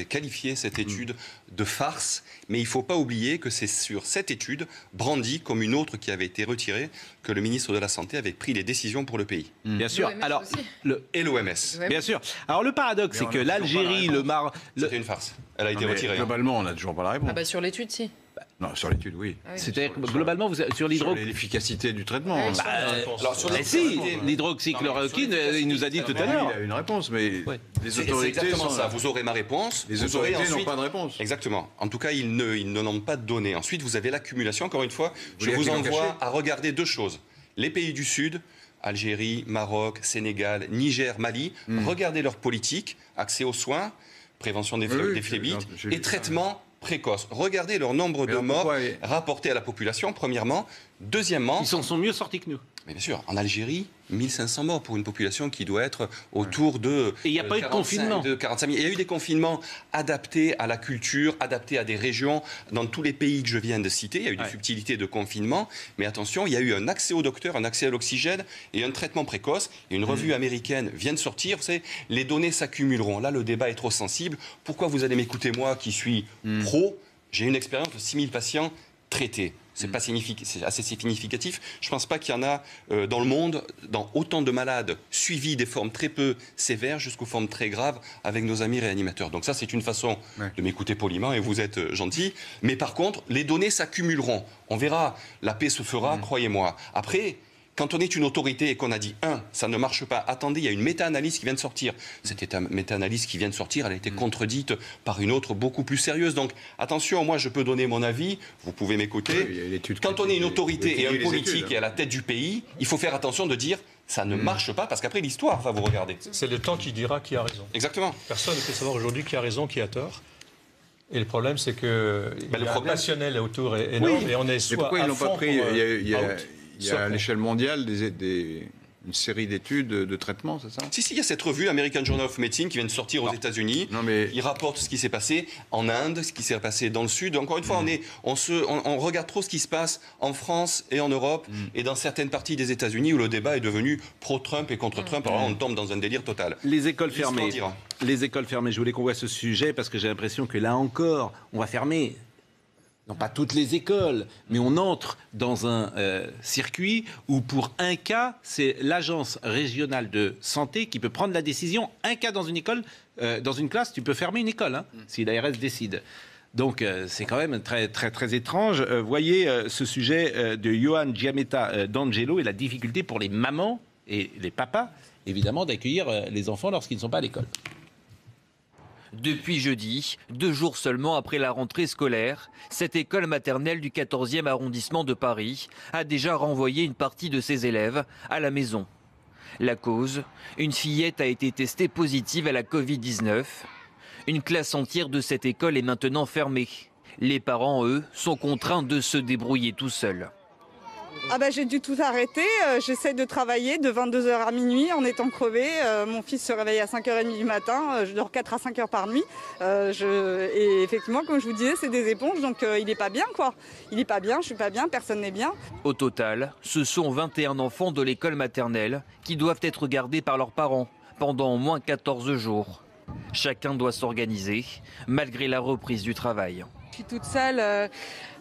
qualifié cette étude de farce. Mais il ne faut pas oublier que c'est sur cette étude, brandie comme une autre qui avait été retirée, que le ministre de la Santé avait pris les décisions pour le pays. Bien sûr. Alors, et l'OMS. Bien sûr. Alors le paradoxe, c'est que l'Algérie, le Maroc... C'était une farce. Elle a été retirée. Globalement, on n'a toujours pas la réponse. Sur l'étude, si. Non, sur l'étude, oui. C'était globalement sur l'efficacité du traitement. L'hydroxychloroquine, il nous a dit tout à l'heure. Il a une réponse, mais les autorités. C'est exactement ça. Vous aurez ma réponse. Les autorités n'ont pas de réponse. Exactement. En tout cas, ils ne n'ont pas de données. Ensuite, vous avez l'accumulation. Encore une fois, je vous envoie à regarder 2 choses. Les pays du Sud, Algérie, Maroc, Sénégal, Niger, Mali, regardez leur politique, accès aux soins, prévention des phlébites et traitement précoce. Regardez leur nombre de morts rapportés à la population, premièrement. Deuxièmement... Ils sont mieux sortis que nous. Mais bien sûr, en Algérie, 1500 morts pour une population qui doit être autour de... Et il n'y a pas eu de confinement. De 45 000. Il y a eu des confinements adaptés à la culture, adaptés à des régions. Dans tous les pays que je viens de citer, il y a eu des subtilités de confinement. Mais attention, il y a eu un accès au docteur, un accès à l'oxygène et un traitement précoce. Et une revue américaine vient de sortir. Vous savez, les données s'accumuleront. Là, le débat est trop sensible. Pourquoi vous allez m'écouter, moi, qui suis pro? J'ai une expérience de 6000 patients traités. C'est assez significatif. Je ne pense pas qu'il y en a dans le monde, dans autant de malades suivis des formes très peu sévères jusqu'aux formes très graves avec nos amis réanimateurs. Donc ça, c'est une façon de m'écouter poliment et vous êtes gentil. Mais par contre, les données s'accumuleront. On verra, la paix se fera, croyez-moi. Après... Quand on est une autorité et qu'on a dit, ça ne marche pas, attendez, il y a une méta-analyse qui vient de sortir. Cette méta-analyse qui vient de sortir, elle a été contredite par une autre beaucoup plus sérieuse. Donc attention, moi je peux donner mon avis, vous pouvez m'écouter. Quand on est une autorité et un politique et à la tête du pays, il faut faire attention de dire, ça ne marche pas, parce qu'après l'histoire va vous regarder. C'est le temps qui dira qui a raison. Exactement. Personne ne peut savoir aujourd'hui qui a raison, qui a tort. Et le problème, c'est que le passionnel autour est énorme et on est soit. Mais pourquoi ils l'ont pas pris Il y a à l'échelle mondiale une série d'études de traitement, c'est ça? Si, il y a cette revue American Journal of Medicine qui vient de sortir aux États-Unis. Il rapporte ce qui s'est passé en Inde, ce qui s'est passé dans le Sud. Encore une fois, on regarde trop ce qui se passe en France et en Europe et dans certaines parties des États-Unis où le débat est devenu pro-Trump et contre Trump. Alors là, on tombe dans un délire total. Les écoles fermées. Les écoles fermées. Je voulais qu'on voit ce sujet parce que j'ai l'impression que là encore, on va fermer. Non pas toutes les écoles, mais on entre dans un circuit où pour un cas, c'est l'agence régionale de santé qui peut prendre la décision. Un cas dans une école, dans une classe, tu peux fermer une école, si l'ARS décide. Donc c'est quand même très, très, très étrange. Voyez ce sujet de Johan Giametta d'Angelo et la difficulté pour les mamans et les papas, évidemment, d'accueillir les enfants lorsqu'ils ne sont pas à l'école. Depuis jeudi, 2 jours seulement après la rentrée scolaire, cette école maternelle du 14e arrondissement de Paris a déjà renvoyé une partie de ses élèves à la maison. La cause, une fillette a été testée positive à la Covid-19. Une classe entière de cette école est maintenant fermée. Les parents, eux, sont contraints de se débrouiller tout seuls. J'ai dû tout arrêter, j'essaie de travailler de 22h à minuit en étant crevée. Mon fils se réveille à 5h30 du matin, je dors 4 à 5 heures par nuit. Et effectivement, comme je vous disais, c'est des éponges, donc il n'est pas bien quoi. Il n'est pas bien, je suis pas bien, personne n'est bien. Au total, ce sont 21 enfants de l'école maternelle qui doivent être gardés par leurs parents pendant au moins 14 jours. Chacun doit s'organiser, malgré la reprise du travail. Je suis toute seule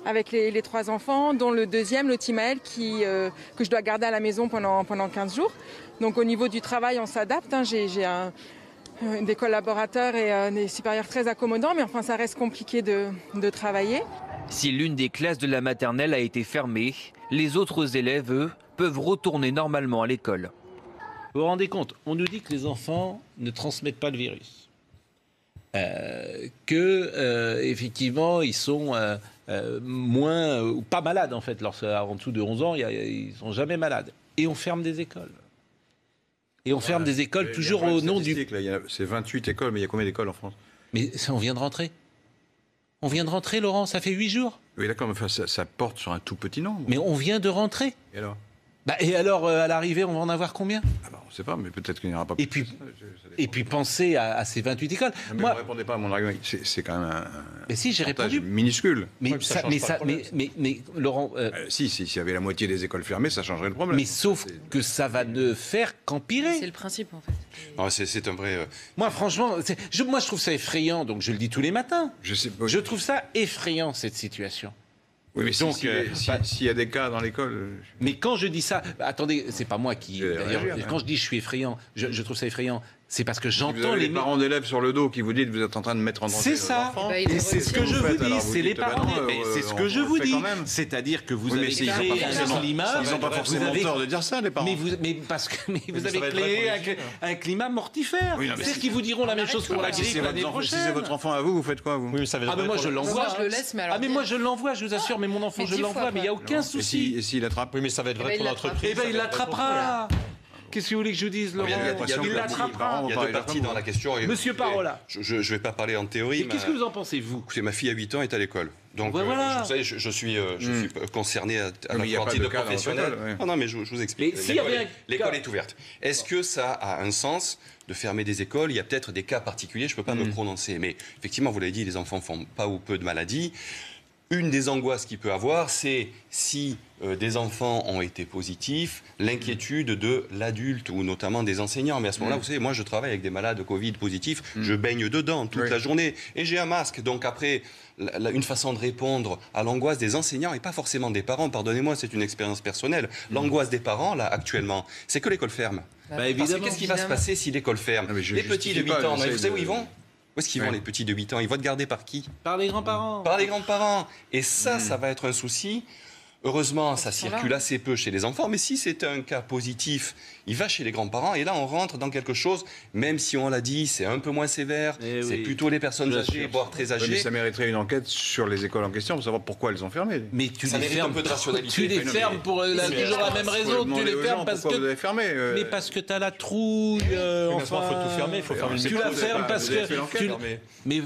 avec les 3 enfants, dont le deuxième, le Timaël, que je dois garder à la maison pendant 15 jours. Donc au niveau du travail, on s'adapte. J'ai des collaborateurs et des supérieurs très accommodants, mais enfin ça reste compliqué de travailler. Si l'une des classes de la maternelle a été fermée, les autres élèves, eux, peuvent retourner normalement à l'école. Vous vous rendez compte, on nous dit que les enfants ne transmettent pas le virus. effectivement, ils sont moins ou pas malades en fait. En dessous de 11 ans, ils sont jamais malades. Et on ferme des écoles. Et on ferme des écoles toujours au nom du... C'est 28 écoles, mais il y a combien d'écoles en France? Mais on vient de rentrer. On vient de rentrer, Laurent, ça fait 8 jours. Oui, d'accord, mais enfin, ça porte sur un tout petit nombre. Mais on vient de rentrer. Et alors à l'arrivée, on va en avoir combien? On ne sait pas, mais peut-être qu'il n'y aura pas plus. Et puis pensez à ces 28 écoles. Mais vous ne répondez pas à mon argument. C'est quand même un mais si, j'ai répondu. Minuscule. Mais Laurent... S'il y avait la moitié des écoles fermées, ça changerait le problème. Mais sauf que ça va ne faire qu'empirer. C'est le principe, en fait. C'est un vrai... Moi, franchement, je trouve ça effrayant, donc je le dis tous les matins. Je trouve ça effrayant, cette situation. Oui, mais donc, s'il y a des cas dans l'école... Mais quand je dis ça... attendez, c'est pas moi qui... D'ailleurs, quand je dis je suis effrayant, je trouve ça effrayant, c'est parce que j'entends les parents d'élèves sur le dos qui vous disent que vous êtes en train de mettre en danger c'est ça. Et c'est ce que je vous dis, c'est les parents. C'est ce que je vous dis. C'est-à-dire que vous avez créé un climat... Ils n'ont pas forcément tort de dire ça, les parents. Mais vous avez créé un climat mortifère. C'est-à-dire qu'ils vous diront la même chose pour la grippe l'année prochaine. Si c'est votre enfant à vous, vous faites quoi, vous? Ah, mais moi, je l'envoie. Moi, je le laisse, mais alors... Ah, mais moi, je l'envoie, je vous assure, mais mon enfant, je l'envoie, mais il n'y a aucun souci. Et s'il attrape? Oui, mais ça va être vrai pour l'entreprise. Eh bien, il l'attrapera. Qu'est-ce que vous voulez que je dise, Laurent? Il y a deux parties dans la question. Monsieur Parola. Je ne vais pas parler en théorie. Mais qu'est-ce que vous en pensez, vous? Écoutez, ma fille à 8 ans est à l'école. Donc, voilà. je suis concerné à la sortie de professionnel. Non, mais je vous explique. L'école est ouverte. Est-ce que ça a un sens de fermer des écoles? Il y a peut-être des cas particuliers, je ne peux pas me prononcer. Mais effectivement, vous l'avez dit, les enfants font pas ou peu de maladies. Une des angoisses qu'il peut avoir, c'est si des enfants ont été positifs, l'inquiétude de l'adulte ou notamment des enseignants. Mais à ce moment-là, vous savez, moi je travaille avec des malades Covid positifs, je baigne dedans toute la journée et j'ai un masque. Donc après, une façon de répondre à l'angoisse des enseignants et pas forcément des parents, pardonnez-moi, c'est une expérience personnelle. L'angoisse des parents, là, actuellement, c'est que l'école ferme. Parce que qu'est-ce qui va se passer si l'école ferme? Les petits de 8 ans, vous savez où ils vont? Où est-ce qu'ils vont, les petits de 8 ans? Ils vont être gardés par qui? Par les grands-parents. Par les grands-parents. Et ça va être un souci. Heureusement, ça circule assez peu chez les enfants, mais si c'est un cas positif, il va chez les grands-parents, et là, on rentre dans quelque chose, même si on l'a dit, c'est un peu moins sévère, c'est plutôt les personnes âgées, voire très âgées. Mais ça mériterait une enquête sur les écoles en question, pour savoir pourquoi elles ont fermé. Mais ça mérite un peu de rationalité. Tu les fermes pour toujours la même raison, tu les fermes parce que... vous avez fermé Mais parce que tu as la trouille, enfin... Il faut tout fermer, il faut fermer. Tu la fermes parce que... Mais...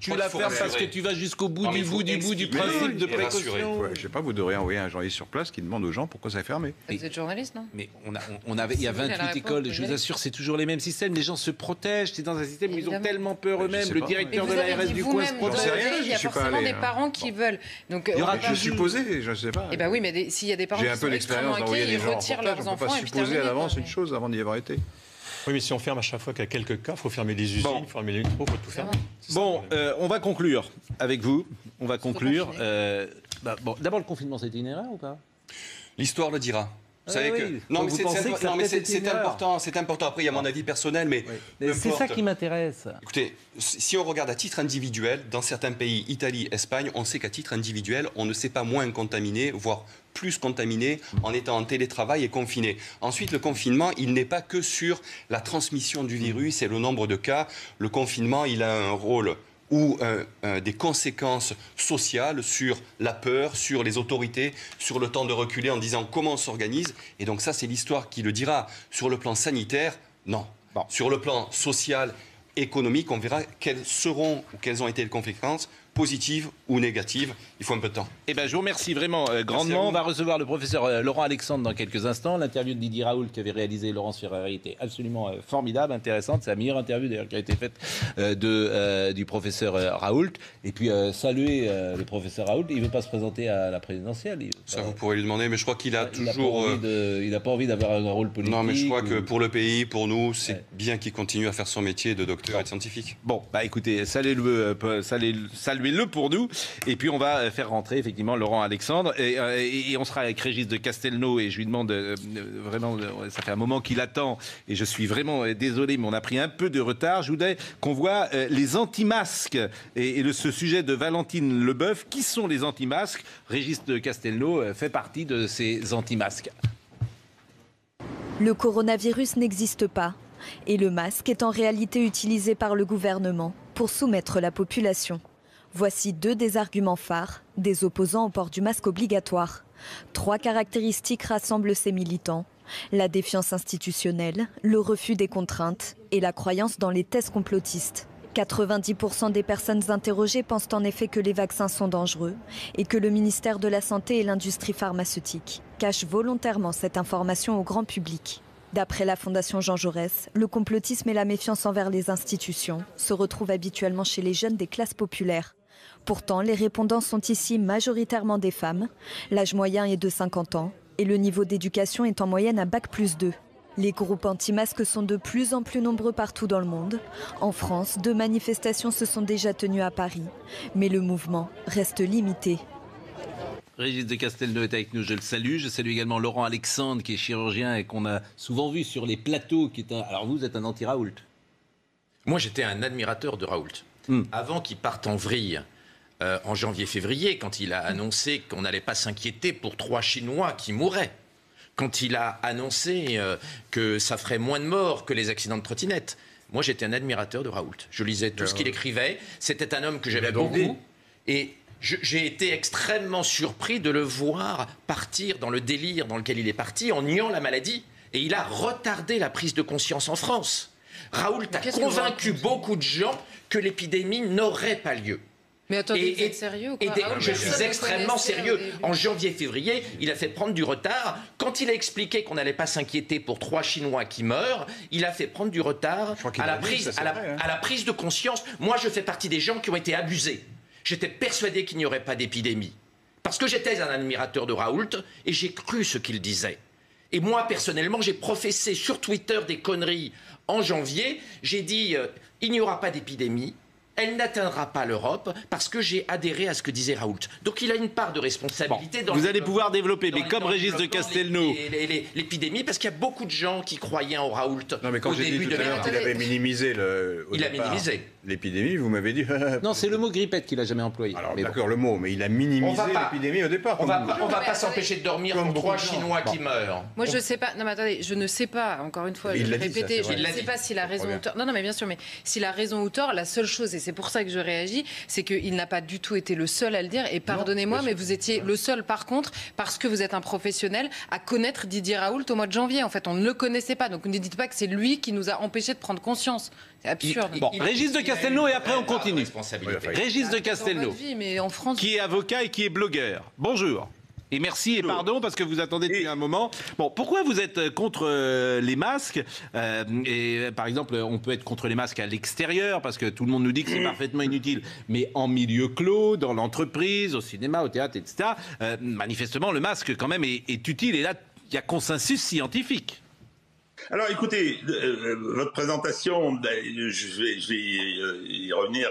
Tu la fermes parce que tu vas jusqu'au bout du principe de précaution. Je ne sais pas, vous devriez envoyer un journaliste sur place qui demande aux gens pourquoi ça est fermé. Vous êtes journaliste, non? Mais il y a 28 écoles, je vous assure, c'est toujours les mêmes systèmes. Les gens se protègent, c'est dans un système où ils ont tellement peur eux-mêmes. Le directeur de l'ARS du coin se protège. Il y a forcément des parents qui veulent. Je supposais, je ne sais pas. Eh bien oui, mais s'il y a des parents qui sont extrêmement inquiets, ils retirent leurs enfants. On ne peut pas supposer à l'avance une chose avant d'y avoir été. Oui, mais si on ferme à chaque fois qu'il y a quelques cas, il faut fermer des usines, il faut fermer les métros, il faut tout fermer. Bon, on va conclure avec vous. On va conclure. D'abord, le confinement, c'était une erreur ou pas? L'histoire le dira. Vous savez que... Non, mais c'est important. C'est important. Après, il y a mon avis personnel, mais... C'est ça qui m'intéresse. Écoutez, si on regarde à titre individuel, dans certains pays, Italie, Espagne, on sait qu'à titre individuel, on ne s'est pas moins contaminé, voire plus contaminé en étant en télétravail et confiné. Ensuite, le confinement, il n'est pas que sur la transmission du virus et le nombre de cas. Le confinement, il a un rôle ou des conséquences sociales sur la peur, sur les autorités, sur le temps de reculer en disant comment on s'organise. Et donc ça, c'est l'histoire qui le dira. Sur le plan sanitaire, non. Sur le plan social, économique, on verra quelles seront ou quelles ont été les conséquences, positives ou négatives. Il faut un peu de temps. Eh ben, je vous remercie vraiment grandement. On va recevoir le professeur Laurent Alexandre dans quelques instants. L'interview de Didier Raoult qu'avait réalisé Laurence Ferrari était absolument formidable, intéressante. C'est la meilleure interview d'ailleurs qui a été faite du professeur Raoult. Et puis saluer le professeur Raoult. Il ne veut pas se présenter à la présidentielle. Ça, vous pourrez lui demander, mais je crois qu'il a toujours... Il n'a pas envie d'avoir un rôle politique. Non, mais je crois que pour le pays, pour nous, c'est bien qu'il continue à faire son métier de docteur et de scientifique. Bon, écoutez, saluez-le pour nous. Et puis on va faire rentrer effectivement Laurent Alexandre et on sera avec Régis de Castelnau et je lui demande vraiment, ça fait un moment qu'il attend et je suis vraiment désolé mais on a pris un peu de retard. Je voudrais qu'on voit les anti-masques et ce sujet de Valentine Leboeuf. Qui sont les anti-masques? Régis de Castelnau fait partie de ces anti-masques. Le coronavirus n'existe pas et le masque est en réalité utilisé par le gouvernement. pour soumettre la population. Voici 2 des arguments phares des opposants au port du masque obligatoire. 3 caractéristiques rassemblent ces militants: la défiance institutionnelle, le refus des contraintes et la croyance dans les thèses complotistes. 90% des personnes interrogées pensent en effet que les vaccins sont dangereux et que le ministère de la Santé et l'industrie pharmaceutique cachent volontairement cette information au grand public. D'après la Fondation Jean Jaurès, le complotisme et la méfiance envers les institutions se retrouvent habituellement chez les jeunes des classes populaires. Pourtant, les répondants sont ici majoritairement des femmes. L'âge moyen est de 50 ans et le niveau d'éducation est en moyenne à Bac+2. Les groupes anti-masques sont de plus en plus nombreux partout dans le monde. En France, 2 manifestations se sont déjà tenues à Paris, mais le mouvement reste limité. Régis de Castelnau est avec nous, je le salue. Je salue également Laurent Alexandre, qui est chirurgien et qu'on a souvent vu sur les plateaux. Alors vous êtes un anti-Raoult. Moi, j'étais un admirateur de Raoult. Avant qu'il parte en vrille en janvier-février, quand il a annoncé qu'on n'allait pas s'inquiéter pour 3 Chinois qui mourraient, quand il a annoncé que ça ferait moins de morts que les accidents de trottinette. Moi, j'étais un admirateur de Raoult. Je lisais tout ce qu'il écrivait. C'était un homme que j'aimais beaucoup. Et j'ai été extrêmement surpris de le voir partir dans le délire dans lequel il est parti, en niant la maladie. Et il a retardé la prise de conscience en France. Raoult a convaincu beaucoup de gens que l'épidémie n'aurait pas lieu. Mais attendez, vous êtes sérieux ou quoi? Je suis extrêmement sérieux. En janvier-février, il a fait prendre du retard. Quand il a expliqué qu'on n'allait pas s'inquiéter pour 3 Chinois qui meurent, il a fait prendre du retard à la prise de conscience. Moi, je fais partie des gens qui ont été abusés. J'étais persuadé qu'il n'y aurait pas d'épidémie. Parce que j'étais un admirateur de Raoult et j'ai cru ce qu'il disait. Et moi, personnellement, j'ai professé sur Twitter des conneries en janvier. J'ai dit, il n'y aura pas d'épidémie. Elle n'atteindra pas l'Europe parce que j'ai adhéré à ce que disait Raoult. Donc il a une part de responsabilité dans vous allez pouvoir développer, mais comme Régis de Castelnau. L'épidémie, parce qu'il y a beaucoup de gens qui croyaient en Raoult. Non, mais quand j'ai dit tout à l'heure qu'il avait minimisé l'épidémie, vous m'avez dit. Non, c'est le mot grippette qu'il n'a jamais employé. Alors d'accord, le mot, mais il a minimisé l'épidémie au départ. On ne va pas s'empêcher de dormir pour 3 Chinois qui meurent. Moi, je ne sais pas. Non, mais attendez, je ne sais pas, encore une fois, je vais répéter, je ne sais pas s'il a raison ou tort. Non, mais bien sûr, mais s'il a raison ou tort, la seule chose, et c'est pour ça que je réagis, c'est qu'il n'a pas du tout été le seul à le dire. Et pardonnez-moi, mais vous étiez le seul, par contre, parce que vous êtes un professionnel, à connaître Didier Raoult au mois de janvier. En fait, on ne le connaissait pas. Donc ne dites pas que c'est lui qui nous a empêchés de prendre conscience. C'est absurde. Régis de Castelnau, et après on continue. Régis de Castelnau, qui est avocat et qui est blogueur. Bonjour. Et merci et pardon parce que vous attendez depuis un moment. Bon, pourquoi vous êtes contre les masques et par exemple, on peut être contre les masques à l'extérieur parce que tout le monde nous dit que c'est parfaitement inutile. Mais en milieu clos, dans l'entreprise, au cinéma, au théâtre, etc., manifestement, le masque quand même est utile. Et là, il y a consensus scientifique. Alors écoutez, votre présentation, je vais y revenir.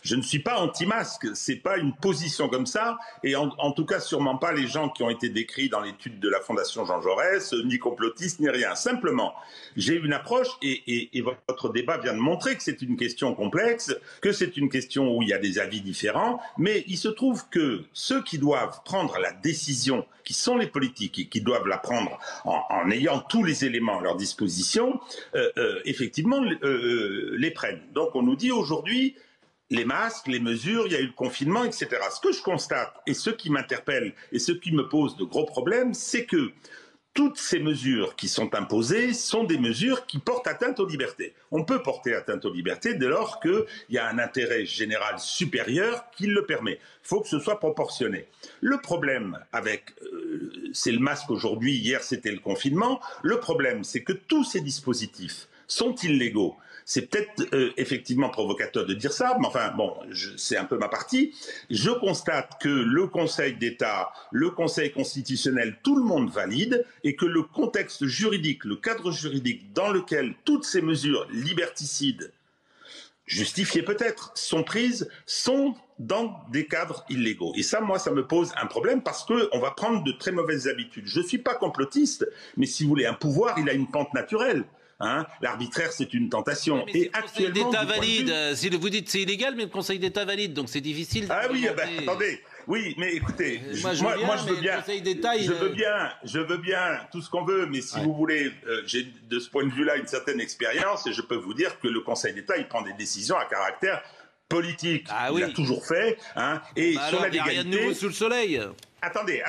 Je ne suis pas anti-masque, c'est pas une position comme ça, et en tout cas sûrement pas les gens qui ont été décrits dans l'étude de la Fondation Jean Jaurès, ni complotistes, ni rien. Simplement, j'ai une approche, et votre débat vient de montrer que c'est une question complexe, que c'est une question où il y a des avis différents, mais il se trouve que ceux qui doivent prendre la décision, qui sont les politiques, et qui doivent la prendre en ayant tous les éléments à leur disposition, effectivement, les prennent. Donc on nous dit aujourd'hui, les masques, les mesures, il y a eu le confinement, etc. Ce que je constate, et ce qui m'interpelle, et ce qui me pose de gros problèmes, c'est que toutes ces mesures qui sont imposées sont des mesures qui portent atteinte aux libertés. On peut porter atteinte aux libertés dès lors qu'il y a un intérêt général supérieur qui le permet. Il faut que ce soit proportionné. Le problème avec, c'est le masque aujourd'hui, hier c'était le confinement, le problème c'est que tous ces dispositifs sont illégaux. C'est peut-être effectivement provocateur de dire ça, mais enfin, bon, c'est un peu ma partie. Je constate que le Conseil d'État, le Conseil constitutionnel, tout le monde valide, et que le contexte juridique, le cadre juridique dans lequel toutes ces mesures liberticides, justifiées peut-être, sont prises, sont dans des cadres illégaux. Et ça, moi, ça me pose un problème parce qu'on va prendre de très mauvaises habitudes. Je ne suis pas complotiste, mais si vous voulez, un pouvoir, il a une pente naturelle. Hein, l'arbitraire, c'est une tentation. Oui, et actuellement, le Conseil d'État valide. Si vous dites c'est illégal, mais le Conseil d'État valide, donc c'est difficile. Ah oui, attendez. Oui, mais écoutez, moi je veux bien tout ce qu'on veut, mais si vous voulez, j'ai de ce point de vue-là une certaine expérience et je peux vous dire que le Conseil d'État, il prend des décisions à caractère politique, il a toujours fait. Hein, et sur la légalité, rien de nouveau sous le soleil. Attendez.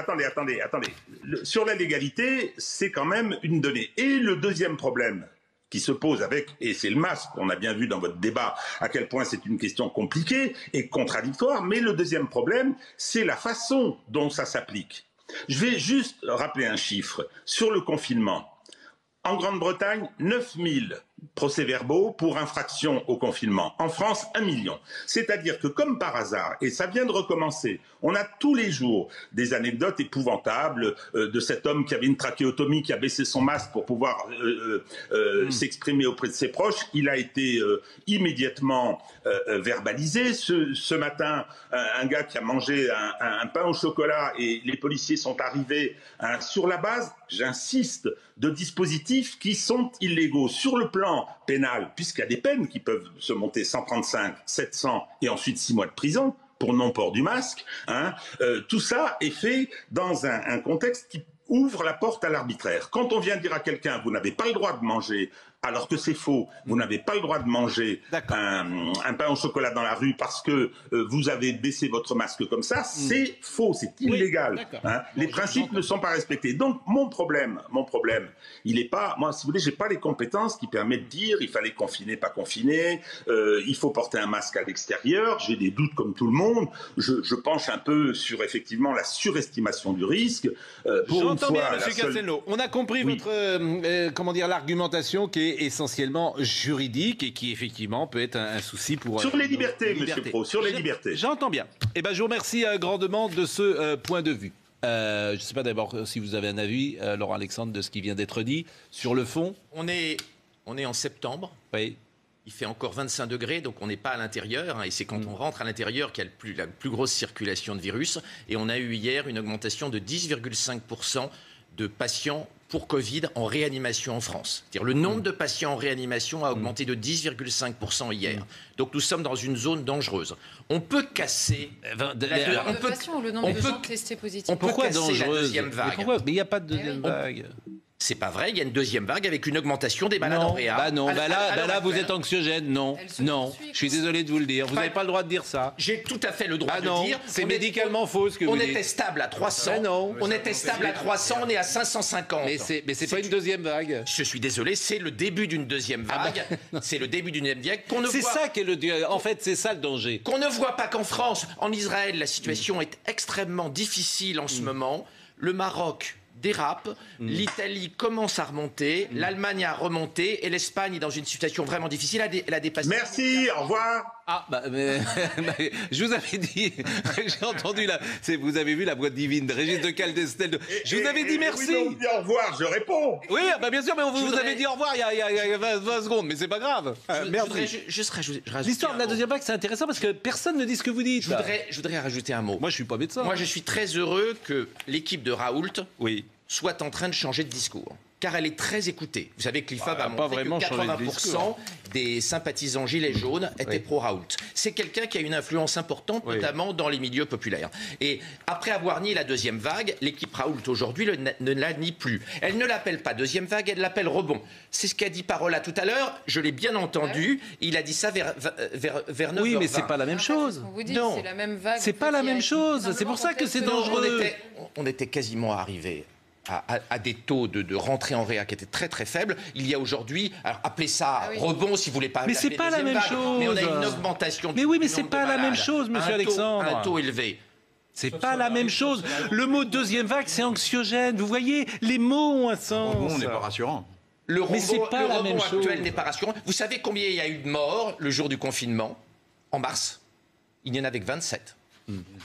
Sur la légalité, c'est quand même une donnée. Et le deuxième problème qui se pose et c'est le masque, on a bien vu dans votre débat à quel point c'est une question compliquée et contradictoire, mais le deuxième problème, c'est la façon dont ça s'applique. Je vais juste rappeler un chiffre. Sur le confinement, en Grande-Bretagne, 9000 procès-verbaux pour infraction au confinement. En France, 1 million. C'est-à-dire que comme par hasard, et ça vient de recommencer, on a tous les jours des anecdotes épouvantables de cet homme qui avait une trachéotomie, qui a baissé son masque pour pouvoir s'exprimer auprès de ses proches. Il a été immédiatement verbalisé. Ce matin, un gars qui a mangé un pain au chocolat et les policiers sont arrivés sur la base, j'insiste, de dispositifs qui sont illégaux. Sur le plan pénal, puisqu'il y a des peines qui peuvent se monter 135, 700 et ensuite 6 mois de prison pour non-port du masque, tout ça est fait dans un contexte qui ouvre la porte à l'arbitraire. Quand on vient dire à quelqu'un, vous n'avez pas le droit de manger, alors que c'est faux, vous n'avez pas le droit de manger un pain au chocolat dans la rue parce que vous avez baissé votre masque comme ça, c'est faux, c'est illégal. Les principes ne sont pas respectés. Donc mon problème, il n'est pas, moi si vous voulez, j'ai pas les compétences qui permettent de dire il fallait confiner, pas confiner, il faut porter un masque à l'extérieur, j'ai des doutes comme tout le monde, je penche un peu sur effectivement la surestimation du risque. J'entends bien, M. Castelnau. On a compris votre, comment dire, l'argumentation qui est essentiellement juridique et qui effectivement peut être un souci pour... Sur les libertés, M. Pro, sur les libertés. J'entends bien. Eh ben, je vous remercie grandement de ce point de vue. Je ne sais pas d'abord si vous avez un avis, Laurent Alexandre, de ce qui vient d'être dit. Sur le fond... On est en septembre. Oui. Il fait encore 25 degrés, donc on n'est pas à l'intérieur. Et c'est quand on rentre à l'intérieur qu'il y a la plus grosse circulation de virus. Et on a eu hier une augmentation de 10,5% de patients pour Covid en réanimation en France. C'est-à-dire le nombre de patients en réanimation a augmenté de 10,5% hier. Donc nous sommes dans une zone dangereuse. On peut casser... le nombre de gens testés positifs. On peut casser la deuxième vague. Mais il n'y a pas de deuxième vague. C'est pas vrai, il y a une deuxième vague avec une augmentation des malades en réa. Là, vous êtes anxiogène. Non, je suis désolé de vous le dire. Vous n'avez pas le droit de dire ça. J'ai tout à fait le droit de dire. C'est médicalement faux ce que vous dites. On était stable à 300. On était stable à 300, on est à 550. Mais c'est pas une deuxième vague. Je suis désolé, c'est le début d'une deuxième vague. C'est le début d'une deuxième vague qu'on ne voit. C'est ça qui est le... En fait, c'est ça le danger. Qu'on ne voit pas qu'en France. En Israël, la situation est extrêmement difficile en ce moment. Le Maroc dérape, l'Italie commence à remonter, l'Allemagne a remonté et l'Espagne est dans une situation vraiment difficile, elle a dépassé... Merci, au revoir. Je vous avais dit, j'ai entendu là, vous avez vu la voix divine de Régis de Caldestel. Je vous avais dit merci. Oui, on me dit au revoir, je réponds. Oui, bien sûr, mais vous avez dit au revoir il y a 20 secondes, mais c'est pas grave. Merci. L'histoire de la deuxième vague, c'est intéressant parce que personne ne dit ce que vous dites. Je voudrais rajouter un mot. Moi, je suis pas médecin. Moi, je suis très heureux que l'équipe de Raoult soit en train de changer de discours. Car elle est très écoutée. Vous savez que l'IFOP a montré que 80% des sympathisants gilets jaunes étaient pro-Raoult. C'est quelqu'un qui a une influence importante, notamment dans les milieux populaires. Et après avoir nié la deuxième vague, l'équipe Raoult aujourd'hui ne la nie plus. Elle ne l'appelle pas deuxième vague, elle l'appelle rebond. C'est ce qu'a dit Parola tout à l'heure, je l'ai bien entendu, il a dit ça vers 9h20. Oui, mais c'est pas la même chose. Non, c'est la même vague. C'est pas la même chose, c'est pour ça que c'est dangereux. On était quasiment arrivé à des taux de rentrée en réa qui étaient très très faibles. Il y a aujourd'hui, alors appelez ça rebond si vous voulez pas. Mais c'est pas la même chose. Mais on a une augmentation. Mais oui, mais c'est pas la même chose, Monsieur Alexandre. Un taux élevé. C'est pas la même chose. Le mot deuxième vague, c'est anxiogène. Vous voyez, les mots ont un sens. Le rebond n'est pas rassurant. Le rebond actuel n'est pas rassurant. Vous savez combien il y a eu de morts le jour du confinement? En mars, il y en avait que 27.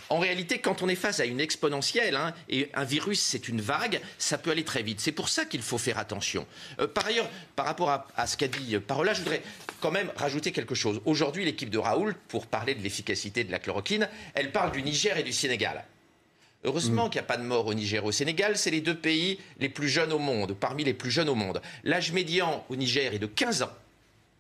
En réalité, quand on est face à une exponentielle, et un virus, c'est une vague, ça peut aller très vite. C'est pour ça qu'il faut faire attention. Par ailleurs, par rapport à ce qu'a dit Parola, je voudrais quand même rajouter quelque chose. Aujourd'hui, l'équipe de Raoult, pour parler de l'efficacité de la chloroquine, elle parle du Niger et du Sénégal. Heureusement qu'il n'y a pas de mort au Niger et au Sénégal, c'est les deux pays les plus jeunes au monde, parmi les plus jeunes au monde. L'âge médian au Niger est de 15 ans.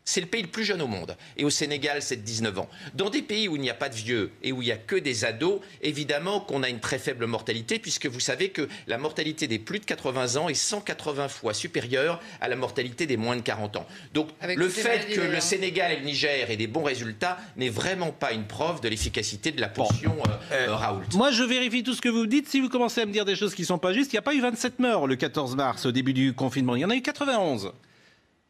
C'est le pays le plus jeune au monde. Et au Sénégal, c'est de 19 ans. Dans des pays où il n'y a pas de vieux et où il n'y a que des ados, évidemment qu'on a une très faible mortalité, puisque vous savez que la mortalité des plus de 80 ans est 180 fois supérieure à la mortalité des moins de 40 ans. Donc le fait que le Sénégal et le Niger aient des bons résultats n'est vraiment pas une preuve de l'efficacité de la potion Raoult. Moi, je vérifie tout ce que vous me dites. Si vous commencez à me dire des choses qui ne sont pas justes, il n'y a pas eu 27 morts le 14 mars, au début du confinement. Il y en a eu 91.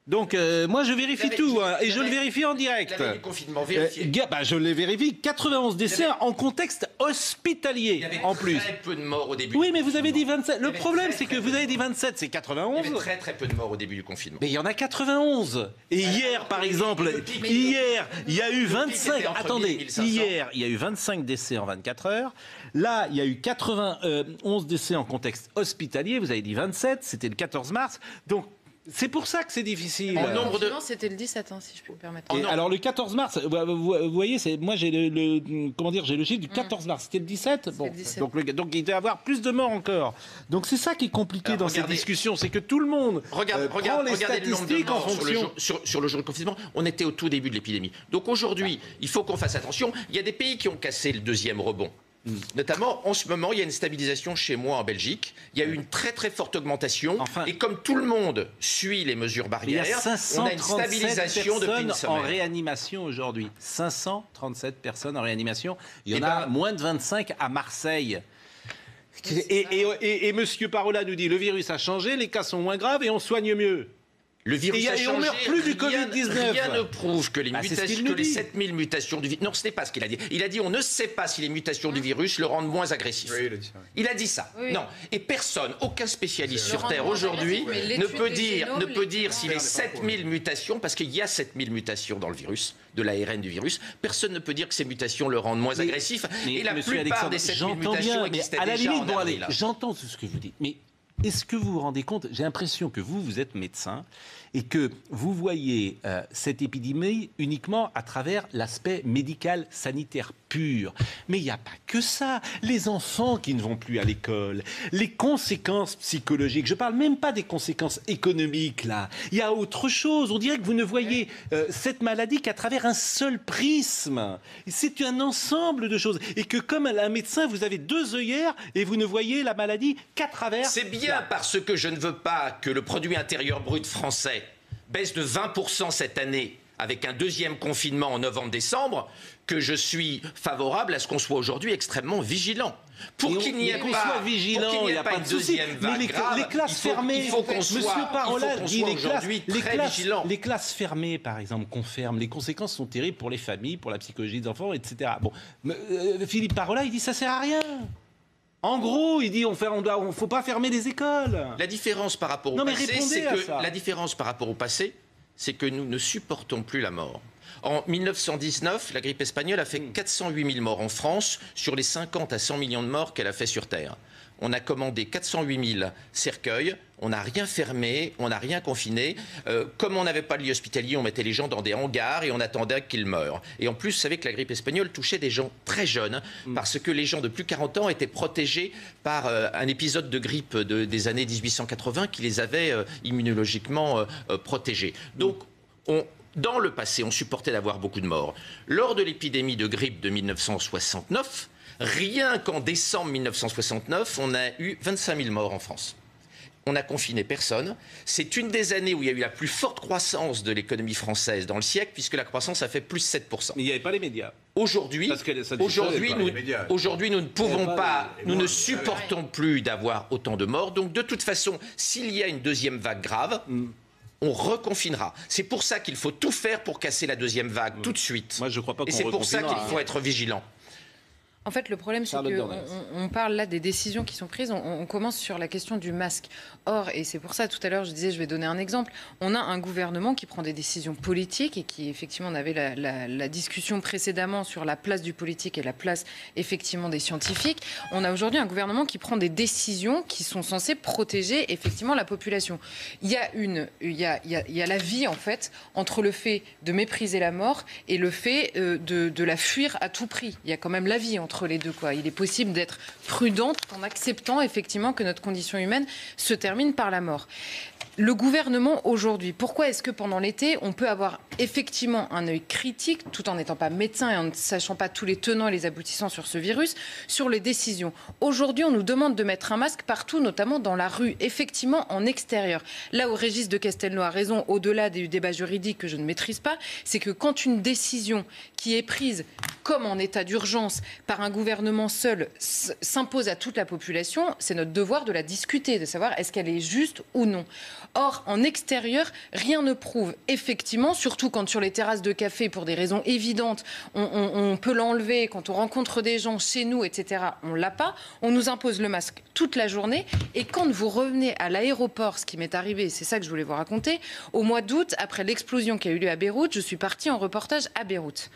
Donc, moi, je vérifie tout, et je le vérifie en direct. Du confinement vérifié. Je les vérifie. 91 décès en contexte hospitalier, en plus. Il y avait très peu de morts au début. Oui, mais vous avez dit 27. Le problème, c'est que vous avez dit 27, c'est 91. Il y avait très très peu de morts au début du confinement. Mais il y en a 91. Et hier, par exemple, hier, il y a eu 25. Attendez, hier, il y a eu 25 décès en 24 heures. Là, il y a eu 91 décès en contexte hospitalier. Vous avez dit 27. C'était le 14 mars. Donc, c'est pour ça que c'est difficile. En nombre de... C'était le 17, si je peux me permettre. Alors le 14 mars, vous voyez, moi j'ai j'ai le chiffre du 14 mars. C'était le 17. Bon, le 17. Donc il doit y avoir plus de morts encore. Donc c'est ça qui est compliqué dans cette discussion, c'est que tout le monde prend les statistiques en fonction. Sur le jour de confinement, on était au tout début de l'épidémie. Donc aujourd'hui, il faut qu'on fasse attention. Il y a des pays qui ont cassé le deuxième rebond. Notamment, en ce moment, il y a une stabilisation chez moi en Belgique. Il y a eu une très très forte augmentation. Et comme tout le monde suit les mesures barrières, on a une stabilisation depuis une semaine. En réanimation aujourd'hui. 537 personnes en réanimation. Il y en a moins de 25 à Marseille. Et Monsieur Parola nous dit le virus a changé, les cas sont moins graves et on soigne mieux. Le virus a changé. On ne meurt plus du Covid-19. Rien ne prouve que les 7000 mutations du virus... Non, ce n'est pas ce qu'il a dit. Il a dit on ne sait pas si les mutations du virus le rendent moins agressif. Oui, il a dit ça. Oui. Non. Et personne, aucun spécialiste sur Terre aujourd'hui ne peut dire si les 7000 mutations, parce qu'il y a 7000 mutations dans le virus, de l'ARN du virus, personne ne peut dire que ces mutations le rendent moins agressif. Et la plupart des 7000 mutations existaient déjà en avril. J'entends tout ce que vous dites, mais... Est-ce que vous vous rendez compte? J'ai l'impression que vous êtes médecin et que vous voyez cette épidémie uniquement à travers l'aspect médical, sanitaire pur. Mais il n'y a pas que ça. Les enfants qui ne vont plus à l'école, les conséquences psychologiques, je ne parle même pas des conséquences économiques, là. Il y a autre chose. On dirait que vous ne voyez cette maladie qu'à travers un seul prisme. C'est un ensemble de choses. Et que comme un médecin, vous avez deux œillères et vous ne voyez la maladie qu'à travers... C'est bien parce que je ne veux pas que le produit intérieur brut français baisse de 20% cette année avec un deuxième confinement en novembre-décembre que je suis favorable à ce qu'on soit aujourd'hui extrêmement vigilant. Pour qu'il n'y ait pas une deuxième vague grave, les classes fermées, il faut qu'on soit aujourd'hui très vigilant. Les classes fermées, par exemple, qu'on ferme, les conséquences sont terribles pour les familles, pour la psychologie des enfants, etc. Bon, Philippe Parola, il dit ça sert à rien. En gros, il dit on ne faut pas fermer les écoles. La différence par rapport au passé, c'est que nous ne supportons plus la mort. En 1919, la grippe espagnole a fait 408 000 morts en France sur les 50 à 100 millions de morts qu'elle a fait sur Terre. On a commandé 408 000 cercueils, on n'a rien fermé, on n'a rien confiné. Comme on n'avait pas de lit hospitalier, on mettait les gens dans des hangars et on attendait qu'ils meurent. Et en plus, vous savez que la grippe espagnole touchait des gens très jeunes, parce que les gens de plus de 40 ans étaient protégés par un épisode de grippe des années 1880 qui les avait immunologiquement protégés. Donc, dans le passé, on supportait d'avoir beaucoup de morts. Lors de l'épidémie de grippe de 1969, rien qu'en décembre 1969, on a eu 25 000 morts en France. On n'a confiné personne. C'est une des années où il y a eu la plus forte croissance de l'économie française dans le siècle, puisque la croissance a fait plus 7%. Mais il n'y avait pas les médias. Aujourd'hui, nous ne pouvons pas, nous ne supportons plus d'avoir autant de morts. Donc, de toute façon, s'il y a une deuxième vague grave, on reconfinera. C'est pour ça qu'il faut tout faire pour casser la deuxième vague tout de suite. Moi, je crois pas qu'on reconfinera. Et c'est pour ça qu'il faut être vigilant. En fait, le problème, c'est qu'on parle là des décisions qui sont prises. On commence sur la question du masque. Or, et c'est pour ça, tout à l'heure, je disais, je vais donner un exemple. On a un gouvernement qui prend des décisions politiques et qui, effectivement, on avait la discussion précédemment sur la place du politique et la place, effectivement, des scientifiques. On a aujourd'hui un gouvernement qui prend des décisions qui sont censées protéger, effectivement, la population. Il y a la vie, en fait, entre le fait de mépriser la mort et le fait de la fuir à tout prix. Il y a quand même la vie entre les deux, quoi. Il est possible d'être prudent en acceptant effectivement que notre condition humaine se termine par la mort. Le gouvernement aujourd'hui, pourquoi est-ce que pendant l'été, on peut avoir effectivement un œil critique, tout en n'étant pas médecin et en ne sachant pas tous les tenants et les aboutissants sur ce virus, sur les décisions. Aujourd'hui, on nous demande de mettre un masque partout, notamment dans la rue, effectivement en extérieur. Là où Régis de Castelnau a raison, au-delà des débats juridiques que je ne maîtrise pas, c'est que quand une décision qui est prise comme en état d'urgence par un gouvernement seul s'impose à toute la population, c'est notre devoir de la discuter, de savoir est-ce qu'elle est juste ou non. Or, en extérieur, rien ne prouve effectivement, surtout quand sur les terrasses de café, pour des raisons évidentes, on peut l'enlever, quand on rencontre des gens chez nous, etc., on l'a pas, on nous impose le masque toute la journée, et quand vous revenez à l'aéroport, ce qui m'est arrivé, c'est ça que je voulais vous raconter, au mois d'août, après l'explosion qui a eu lieu à Beyrouth, je suis partie en reportage à Beyrouth.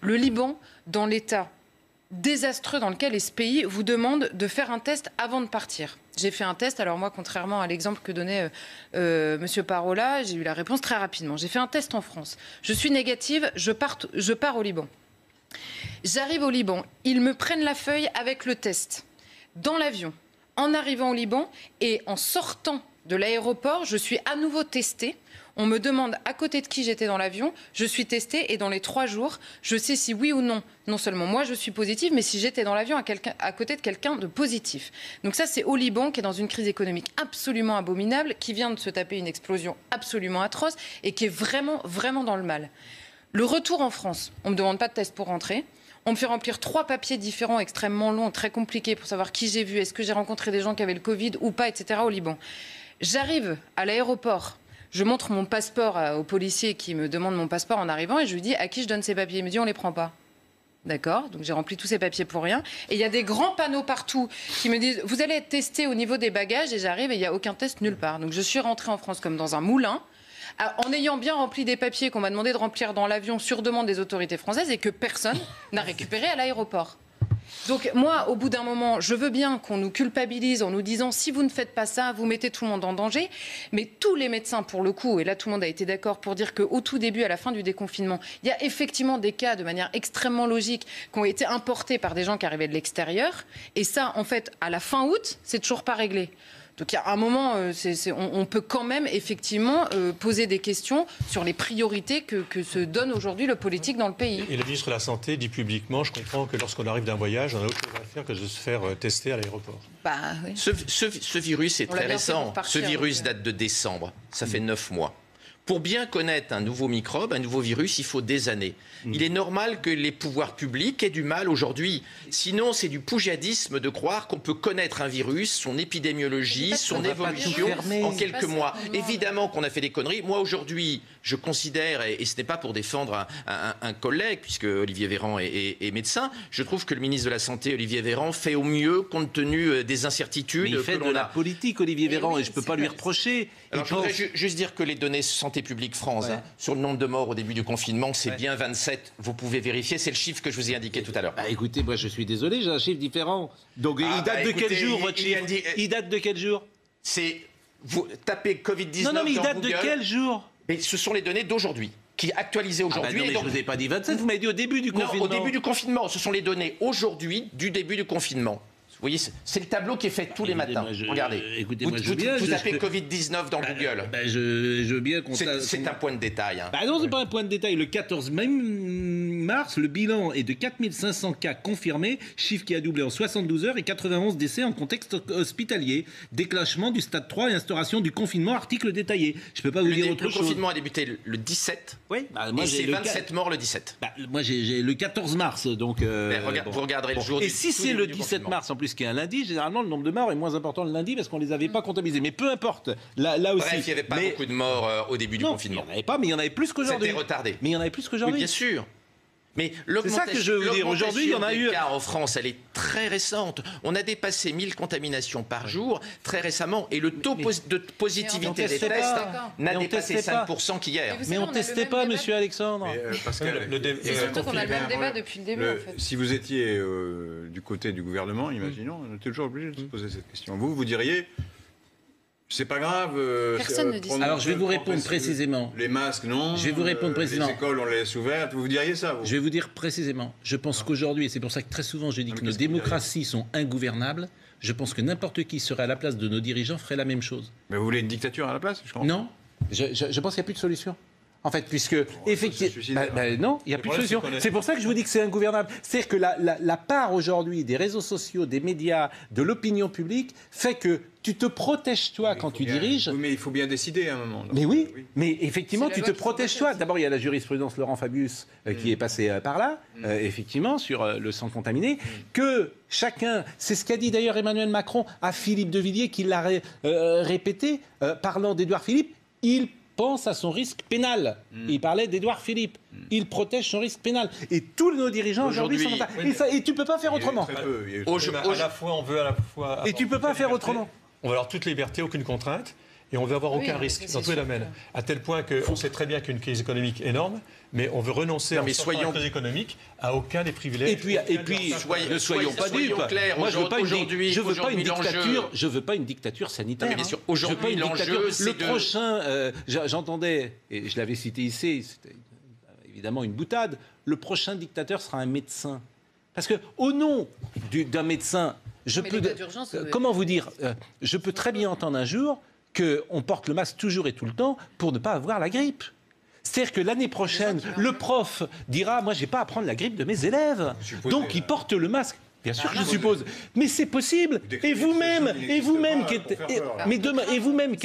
Le Liban, dans l'état désastreux dans lequel est ce pays, vous demande de faire un test avant de partir. J'ai fait un test, alors moi, contrairement à l'exemple que donnait Monsieur Parola, j'ai eu la réponse très rapidement. J'ai fait un test en France. Je suis négative, je pars au Liban. J'arrive au Liban, ils me prennent la feuille avec le test dans l'avion, en arrivant au Liban, et en sortant de l'aéroport, je suis à nouveau testée. On me demande à côté de qui j'étais dans l'avion, je suis testée et dans les 3 jours, je sais si oui ou non, non seulement moi je suis positive, mais si j'étais dans l'avion à côté de quelqu'un de positif. Donc ça, c'est au Liban qui est dans une crise économique absolument abominable, qui vient de se taper une explosion absolument atroce et qui est vraiment, vraiment dans le mal. Le retour en France, on ne me demande pas de test pour rentrer. On me fait remplir 3 papiers différents, extrêmement longs, très compliqués pour savoir qui j'ai vu, est-ce que j'ai rencontré des gens qui avaient le Covid ou pas, etc. au Liban. J'arrive à l'aéroport. Je montre mon passeport au policier qui me demande mon passeport en arrivant et je lui dis à qui je donne ces papiers. Il me dit on les prend pas. D'accord, donc j'ai rempli tous ces papiers pour rien. Et il y a des grands panneaux partout qui me disent vous allez être testé au niveau des bagages et j'arrive et il n'y a aucun test nulle part. Donc je suis rentrée en France comme dans un moulin en ayant bien rempli des papiers qu'on m'a demandé de remplir dans l'avion sur demande des autorités françaises et que personne n'a récupéré à l'aéroport. Donc moi, au bout d'un moment, je veux bien qu'on nous culpabilise en nous disant si vous ne faites pas ça, vous mettez tout le monde en danger. Mais tous les médecins, pour le coup, et là tout le monde a été d'accord pour dire qu'au tout début, à la fin du déconfinement, il y a effectivement des cas de manière extrêmement logique qui ont été importés par des gens qui arrivaient de l'extérieur. Et ça, en fait, à la fin août, c'est toujours pas réglé. Donc il y a un moment, on peut quand même effectivement poser des questions sur les priorités que se donne aujourd'hui le politique dans le pays. Et le ministre de la Santé dit publiquement, je comprends que lorsqu'on arrive d'un voyage, on n'a autre chose à faire que de se faire tester à l'aéroport. Bah, oui. Ce virus est très récent. Ce virus date de décembre. Ça fait 9 mois. Pour bien connaître un nouveau microbe, un nouveau virus, il faut des années. Il est normal que les pouvoirs publics aient du mal aujourd'hui. Sinon, c'est du poujadisme de croire qu'on peut connaître un virus, son épidémiologie, son évolution en quelques mois. Évidemment qu'on a fait des conneries. Moi, aujourd'hui, je considère, et ce n'est pas pour défendre un collègue, puisque Olivier Véran est médecin, je trouve que le ministre de la Santé, Olivier Véran, fait au mieux compte tenu des incertitudes. Mais il fait de la politique, Olivier Véran, et je ne peux pas lui reprocher. Alors, je voudrais juste dire que les données Santé publique France, sur le nombre de morts au début du confinement, c'est bien 27. Vous pouvez vérifier, c'est le chiffre que je vous ai indiqué tout à l'heure. Écoutez, moi je suis désolé, j'ai un chiffre différent. Donc il date de quel jour, votre chiffre ? Il date de quel jour ? Vous tapez Covid-19 non, mais il date Google, de quel jour ? Mais ce sont les données d'aujourd'hui, qui est actualisées aujourd'hui. Non, mais je ne vous ai pas dit 27, vous m'avez dit au début du confinement. Non, au début du confinement. Ce sont les données aujourd'hui du début du confinement. Vous voyez, c'est le tableau qui est fait tous les matins. Regardez. Écoutez, vous tapez Covid-19 dans Google. Je veux bien qu'on... C'est un point de détail. Hein. Non, c'est pas un point de détail. Le 14 mars, le bilan est de 4500 cas confirmés, chiffre qui a doublé en 72 heures et 91 décès en contexte hospitalier. Déclenchement du stade 3 et instauration du confinement, article détaillé. Je ne peux pas vous dire autre chose. Le confinement a débuté le 17. Oui. Et c'est 27 morts le 17. Moi, j'ai le 14 mars. Donc, vous regarderez le jour du... Et si c'est le 17 mars, en plus, qui est un lundi, généralement le nombre de morts est moins important le lundi parce qu'on ne les avait pas comptabilisés. Mais peu importe, là aussi. Bref, il n'y avait pas beaucoup de morts au début du confinement. Il n'y en avait pas, mais il y en avait plus qu'aujourd'hui. C'était retardé. Mais il y en avait plus qu'aujourd'hui. Oui, bien sûr. Mais c'est ça que je veux vous dire. Aujourd'hui, il y en a eu. Cas en France, elle est très récente. On a dépassé 1000 contaminations par jour très récemment, et le taux de positivité des tests n'a dépassé 5% qu'hier. Mais on ne testait pas, monsieur Alexandre. Pascal, c'est surtout qu'on a le même débat depuis le début. En fait. Si vous étiez du côté du gouvernement, imaginons, on était toujours obligé de se poser cette question. Vous diriez. C'est pas grave. Personne ne dit ça. Alors je vais vous répondre précisément. Les masques, non. Je vais vous répondre précisément. Les écoles, on les laisse ouvertes. Vous diriez ça, vous ? Je vais vous dire précisément. Je pense qu'aujourd'hui, et c'est pour ça que très souvent je dis que nos démocraties sont ingouvernables, je pense que n'importe qui serait à la place de nos dirigeants ferait la même chose. Mais vous voulez une dictature à la place? Non, je pense qu'il n'y a plus de solution. En fait, puisque effectivement, non, il n'y a plus de solution. C'est pour ça que je vous dis que c'est ingouvernable. C'est-à-dire que la part aujourd'hui des réseaux sociaux, des médias, de l'opinion publique fait que tu te protèges toi quand tu diriges. Oui, mais il faut bien décider à un moment. Mais oui, mais effectivement, tu te protèges toi. D'abord, il y a la jurisprudence Laurent Fabius qui est passée par là, effectivement, sur le sang contaminé, que chacun, c'est ce qu'a dit d'ailleurs Emmanuel Macron à Philippe de Villiers, qui l'a répété, parlant d'Édouard Philippe, il pense à son risque pénal. Il parlait d'Édouard Philippe. Il protège son risque pénal. Et tous nos dirigeants aujourd'hui sont comme ça. Et tu ne peux pas faire autrement. À la fois, on veut à la fois... Et tu ne peux pas faire autrement. On veut avoir toute liberté, aucune contrainte. Et on veut avoir aucun risque dans tous les domaines. À tel point qu'on sait très bien qu'une crise économique énorme, mais on veut renoncer à la crise économique à aucun des privilèges. Et puis ne soyons pas dupes. Moi, je veux pas une dictature sanitaire. Non, mais bien sûr, aujourd'hui, l'enjeu, c'est le prochain, j'entendais, et je l'avais cité ici, c'était évidemment une boutade, le prochain dictateur sera un médecin. Parce que au nom d'un médecin, comment vous dire, je peux très bien entendre un jour qu'on porte le masque toujours et tout le temps pour ne pas avoir la grippe. C'est-à-dire que l'année prochaine, le prof dira « Moi, je n'ai pas à prendre la grippe de mes élèves. » Donc, il porte le masque. Bien sûr, je suppose. Mais c'est possible. Et vous-même qui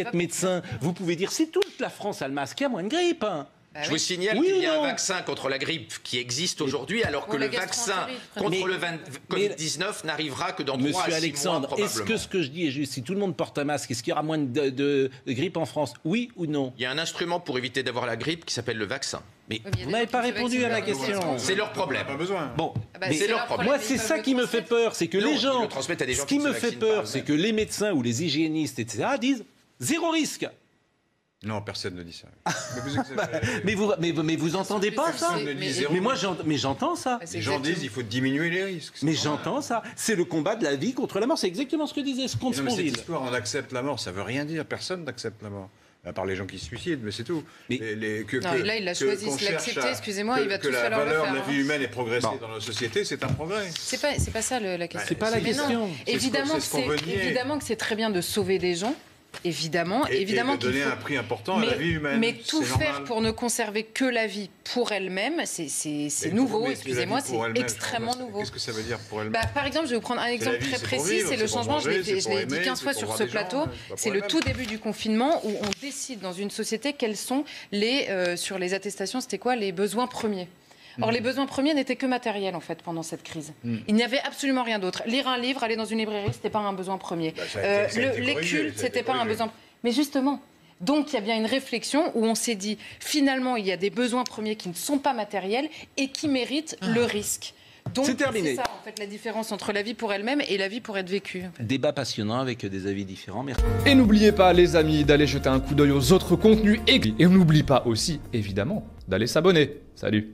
êtes médecin, vous pouvez dire « Si toute la France a le masque, il y a moins de grippe. » Je vous signale qu'il y a un vaccin contre la grippe qui existe aujourd'hui, alors que le vaccin contre le Covid-19 n'arrivera que dans 3 à 6 mois. Monsieur Alexandre, est-ce que ce que je dis est juste? Si tout le monde porte un masque, est-ce qu'il y aura moins de grippe en France? Oui ou non? Il y a un instrument pour éviter d'avoir la grippe qui s'appelle le vaccin. Mais vous n'avez pas répondu à ma question. C'est leur problème. Pas besoin. Bon, c'est leur problème. Moi, c'est ça qui me fait peur, c'est que les gens... Ce qui me fait peur, c'est que les médecins ou les hygiénistes, etc., disent zéro risque. Non, personne ne dit ça. Mais vous entendez pas ça? Mais moi, j'entends ça. Les gens disent qu'il faut diminuer les risques. Mais j'entends ça. C'est le combat de la vie contre la mort. C'est exactement ce que disait ce Comte Sponville. Cette histoire, on accepte la mort, ça veut rien dire. Personne n'accepte la mort. À part les gens qui se suicident, mais c'est tout. Là, il a choisi de l'accepter, excusez-moi, il va tout falloir le faire. Que la valeur de la vie humaine ait progressé dans nos sociétés, c'est un progrès. C'est pas ça la question. C'est pas la question. Évidemment que c'est très bien de sauver des gens. Évidemment, et de donner un prix important à la vie humaine. Mais tout faire pour ne conserver que la vie pour elle-même, c'est nouveau, excusez-moi, c'est extrêmement nouveau. Qu'est-ce que ça veut dire pour elle-même? Par exemple, je vais vous prendre un exemple très précis, c'est le changement, je l'ai dit 15 fois sur ce plateau, c'est le tout début du confinement où on décide dans une société quels sont sur les attestations, c'était quoi, les besoins premiers. Or, les besoins premiers n'étaient que matériels, en fait, pendant cette crise. Il n'y avait absolument rien d'autre. Lire un livre, aller dans une librairie, ce n'était pas un besoin premier. Les cultes, ce n'était pas un besoin... Mais justement, donc il y a bien une réflexion où on s'est dit, finalement, il y a des besoins premiers qui ne sont pas matériels et qui méritent le risque. Donc, c'est terminé. C'est ça, en fait, la différence entre la vie pour elle-même et la vie pour être vécue. Débat passionnant avec des avis différents. Merci. Et n'oubliez pas, les amis, d'aller jeter un coup d'œil aux autres contenus. Et on n'oublie pas aussi, évidemment, d'aller s'abonner. Salut.